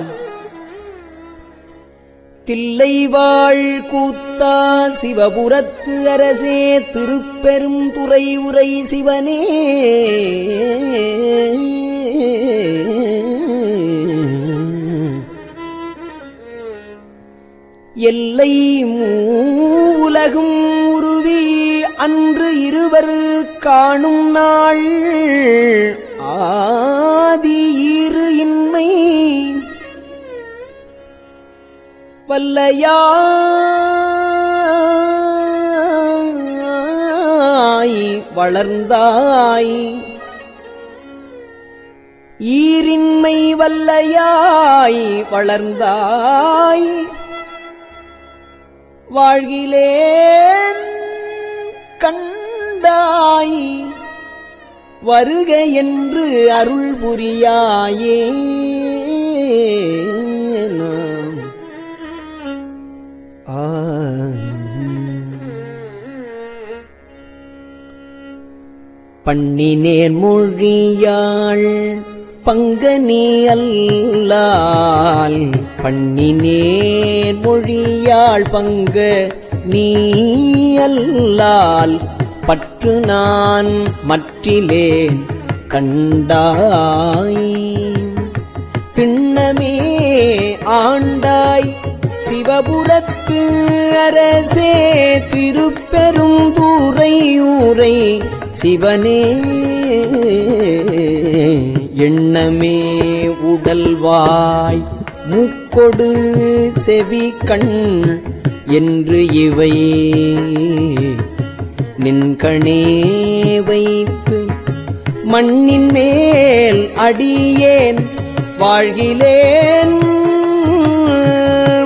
தில்லைவாழ் கூத்தா சிவபுரத்து அரசே திருப்பெரும் துறை உரை சிவனே எல்லை மூவுலகும் உருவி அன்று இருவர் காணும் நாள் ஆதி ஈறு இன்மை வல்லையாய் வளர்ந்தாய் ஈரின்மை வல்லையாய் வளர்ந்தாய் வாழ்கிலேன் கண்டாய் வருக என்று அருள் புரியாயே. பண்ணினேன் மொழியாள் பங்கனி அல்லால் பண்ணினேன் மொழியாள் பங்க நீ அல்லால் பற்று நான் மற்றிலேன் கண்டாய். திண்ணமே ஆண்டாய் சிவபுரத்து அரசே திருப்பெரும் தூரை ஊரை சிவனே எண்ணமே உடல்வாய் மூக்கொடு செவி கண் என்று இவை நின்கணே வைத்து மண்ணின் மேல் அடியேன் வாழ்கிலேன்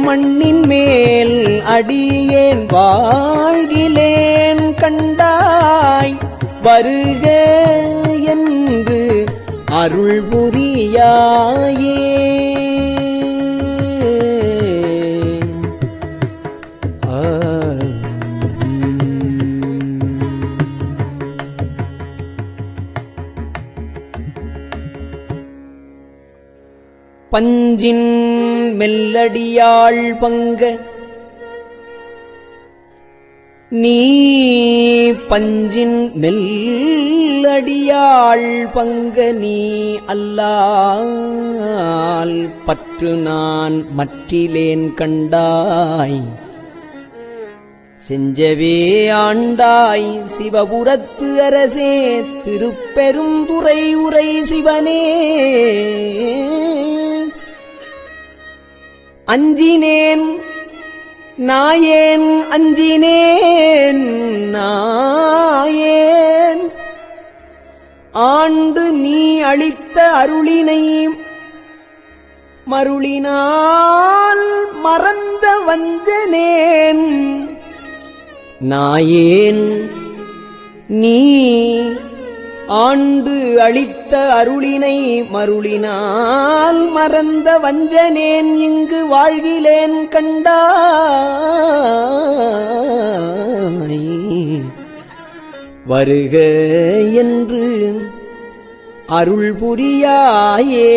மண்ணின் மேல் அடியேன் வாழ்கிலேன் கண்டாய் வருக என்று அருள் புரியாயே. பஞ்சின் மெல்லடியாள் பங்க நீ பஞ்சின் மெல்லடியாள் பங்க நீ அல்லால் பற்று நான் மற்றிலேன் கண்டாய் செஞ்சவே ஆண்டாய் சிவபுரத்து அரசே திருப்பெருந்துறை உரை சிவனே அஞ்சினேன் நாயேன் அஞ்சினேன் நாயேன் ஆண்டு நீ அளித்த அருளினை மருளினால் மறந்த வஞ்சனேன் நாயேன் நீ ஆண்டு அளித்த அருளினை மருளினால் மறந்த வஞ்சனேன் இங்கு வாழ்கிலேன் கண்டாய் வருக என்று அருள் புரியாயே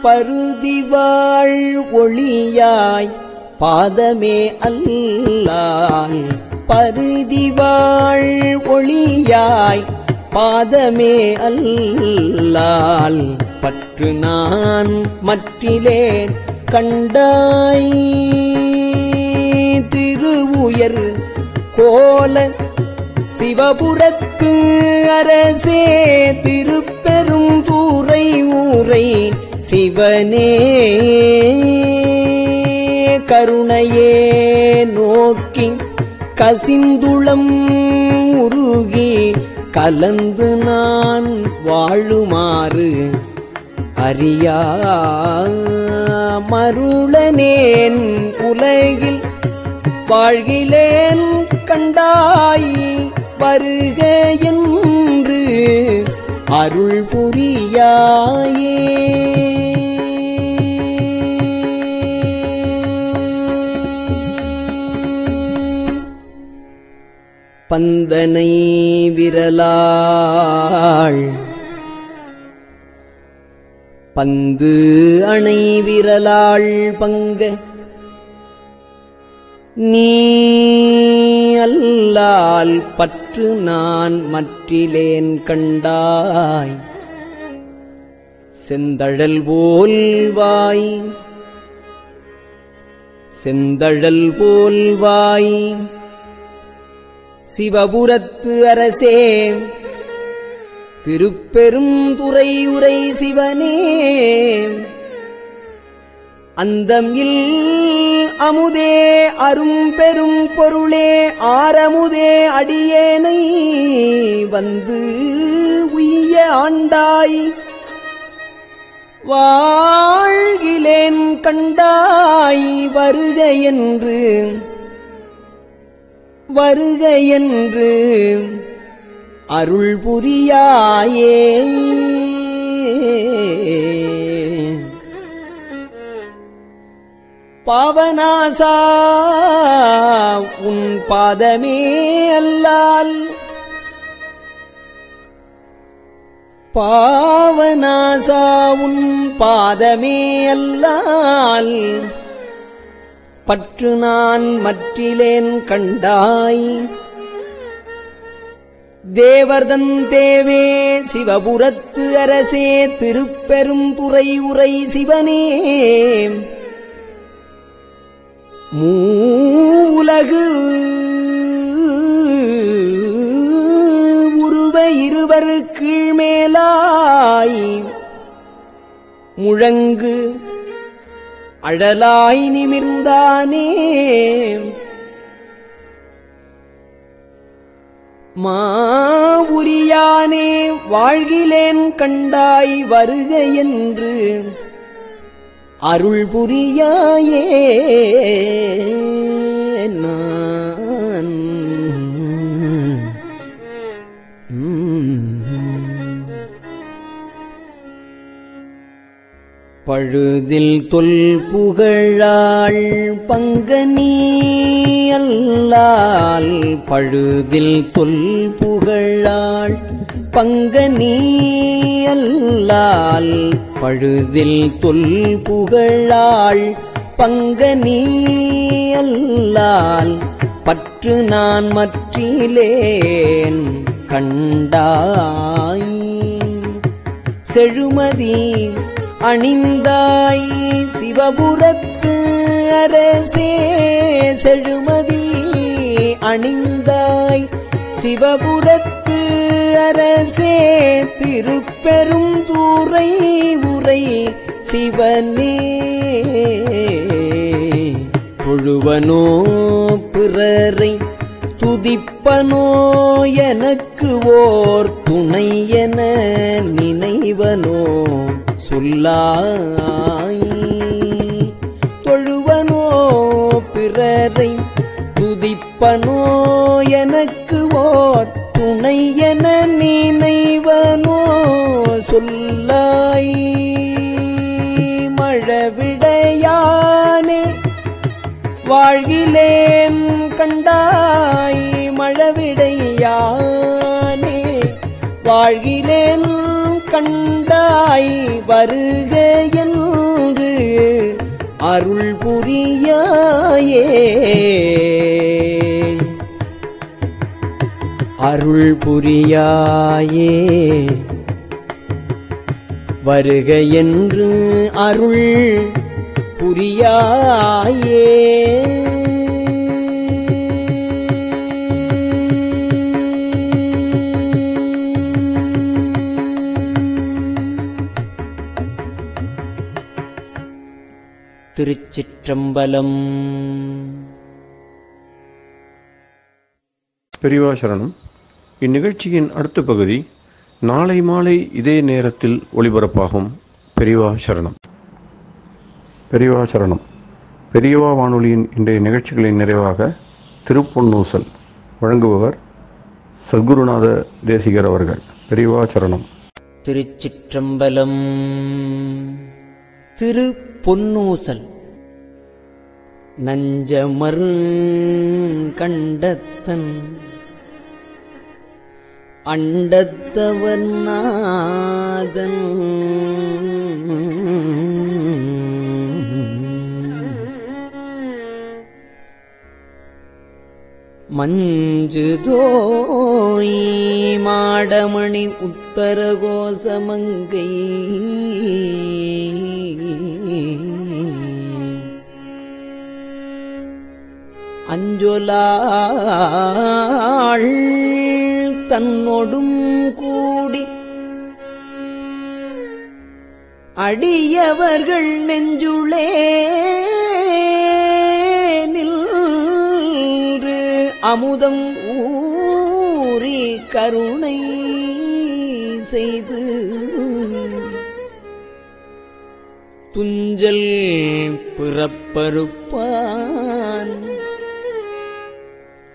பருதிவாழ் ஒளியாய் பாதமே அல்லால் பருதிவாழ் ஒளியாய் பாதமே அல்லால் பற்று நான் மற்றிலேன் கண்டாய் திருவுயர் கோல சிவபுரத்து அரசே திருப்பெருந்துறை ஊரை சிவனே கருணையே நோக்கி கசிந்துளம் உருகி கலந்து நான் வாழுமாறு அறியா மருளனேன் உலகில் வாழ்கிலேன் கண்டாய் வருக என்று அருள் புரியாயே பந்தனை விரலாள் பந்து அணை விரலாள் பங்க நீ அல்லால் பற்று நான் மற்றிலேன் கண்டாய் செந்தழல் போல்வாய் செந்தழல் போல்வாய் சிவபுரத்து அரசே திருப்பெருந்துறை உரை சிவனே அந்தம் இல் அமுதே அரும்பெரும் பொருளே ஆரமுதே அடியேனை வந்து உய்ய ஆண்டாய் வாழ்கிலேன் கண்டாய் வருக என்று வருக என்று அருள் புரியாயே பாவநாசா உன் பாதமே அல்லால் பாவநாசா உன் பாதமே அல்லால் பற்று நான் மற்றிலேன் கண்டாய் தேவர்தன் தேவே சிவபுரத்து அரசே திருப்பெருந்துறை உரை சிவனே மூவுலகு உருவ இருவரு கீழ்மேலாய் முழங்கு அழலாய் நிமிர்ந்தானே மாவுரியானே வாழ்கிலேன் கண்டாய் வருக என்று அருள் புரியாயே நான் பழுதில் தொல் புகழாள் பங்கனி அல்லால் பழுதில் தொல் புகழாள் பங்கனி அல்லால் பழுதில் தொல் புகழாள் பங்கனி அல்லால் பற்று நான் மற்றிலேன் கண்டாய் செழுமதி அணிந்தாய் சிவபுரத்து அரசே செழுமதி அணிந்தாய் சிவபுரத்து அரசே திருப்பெரும் தூரை உரை சிவனே தொழுவனோ பிறரை துதிப்பனோ எனக்கு ஓர் துணை என நினைவனோ சொல்லாய் தொழுவனோ பிறரை துதிப்பனோ எனக்கு ஓர் துணை என நினைவனோ சொல்லாய் மழவிடையானே வாழ்கிலேன் கண்டாய் மழவிடையானே வாழ்கிலேன் கண்டாய் வருக என்று அருள் புரியாயே அருள் புரியாயே வருக என்று அருள் புரியாயே திருச்சிற்றம்பலம். பெரியவா சரணம். இந்நிகழ்ச்சியின் அடுத்த பகுதி நாளை மாலை இதே நேரத்தில் ஒளிபரப்பாகும். பெரியவா சரணம். பெரியவா சரணம். பெரியவா வானொலியின் இன்றைய நிகழ்ச்சிகளின் நிறைவாக திருப்பொன்னூசல் வழங்குபவர் சத்குருநாத தேசிகர் அவர்கள். பெரியவா சரணம். திருச்சிற்றம்பலம். திருப்பொன்னூசல். நஞ்சமர் கண்டத்தன் அண்டத்தவர் நாதன் மஞ்சுதோய் மாடமணி உத்தரகோசமங்கை அஞ்சொலாள் தன்னொடும் கூடி அடியவர்கள் நெஞ்சுளே நின்று அமுதம் ஊறி கருணை செய்து துஞ்சல் பிறப்பறுப்பான்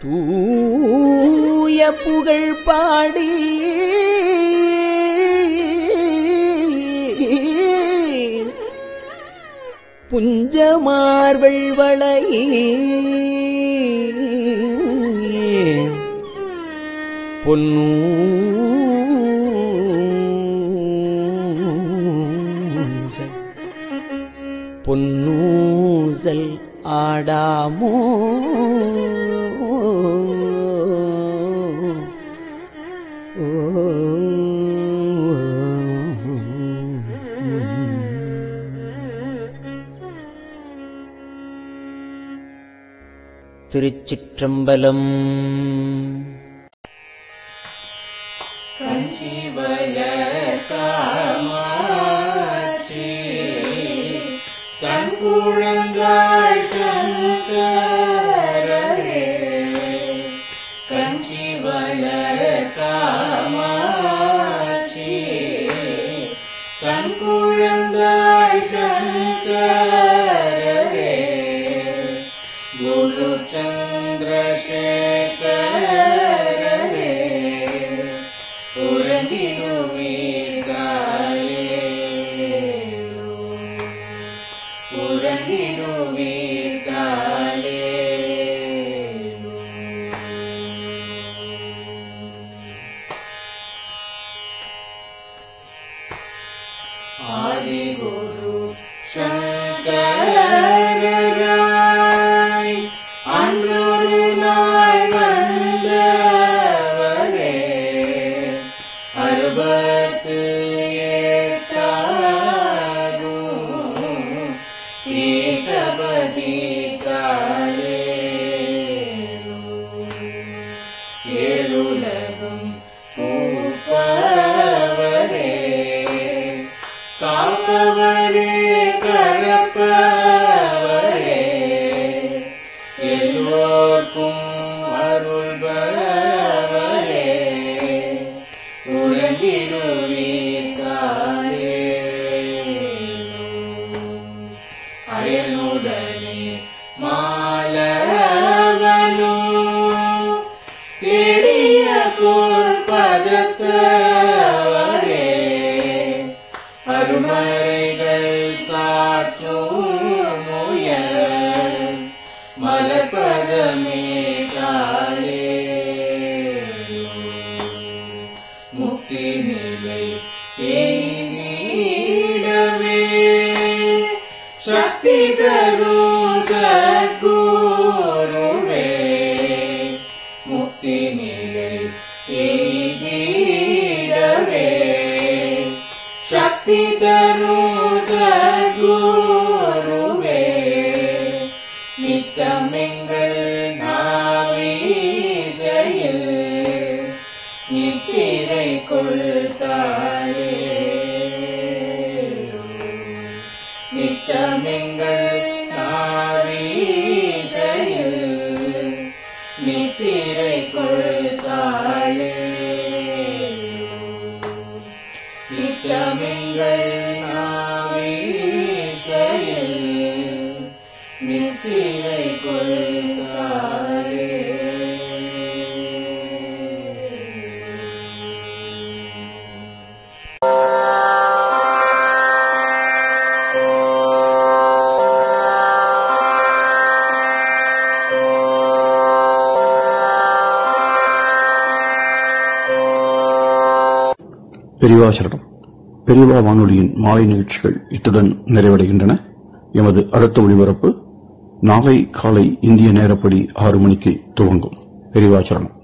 தூய புகழ் பாடி புஞ்சமார்வள் வளை பொன்னூசல் ஆடாமோ திருச்சிற்றம்பலம். காமாட்சி தன் குழந்தாய் சங்கரரே கஞ்சிவல காமாட்சி தன் குழந்தாய் சங்கரரே குரு சந்திரசேகரரே ஆதிகுரு சங்கரராய் அன்றொரு நாள் தேனுடனே மாலவனோ தேடிய பொற்பதத்தவரே அருமறைகள் சாற்றும் முயல் மலர்பதமே காலே முக்தி நிலை எய்திடவே சக்தி தரும் சத்குருவே முக்தி நிலை எய்திடவே சக்தி தரும் சத்குருவே நித்தமெங்கள் நாவீசையில் நித்திரை கொள்தாளே நித்தமெங்கள் நாவீசையில் நித்திரை கொள்தாளே நித்தமெங்கள் நாவீசையில் நித்திரை கொள்தாளே பெரியவா சரணம். பெரியவா வானொலியின் மாலை நிகழ்ச்சிகள் இத்துடன் நிறைவடைகின்றன. எமது அடுத்த ஒளிபரப்பு நாளை காலை இந்திய நேரப்படி 6 மணிக்கு துவங்கும். பெரியவா சரணம்.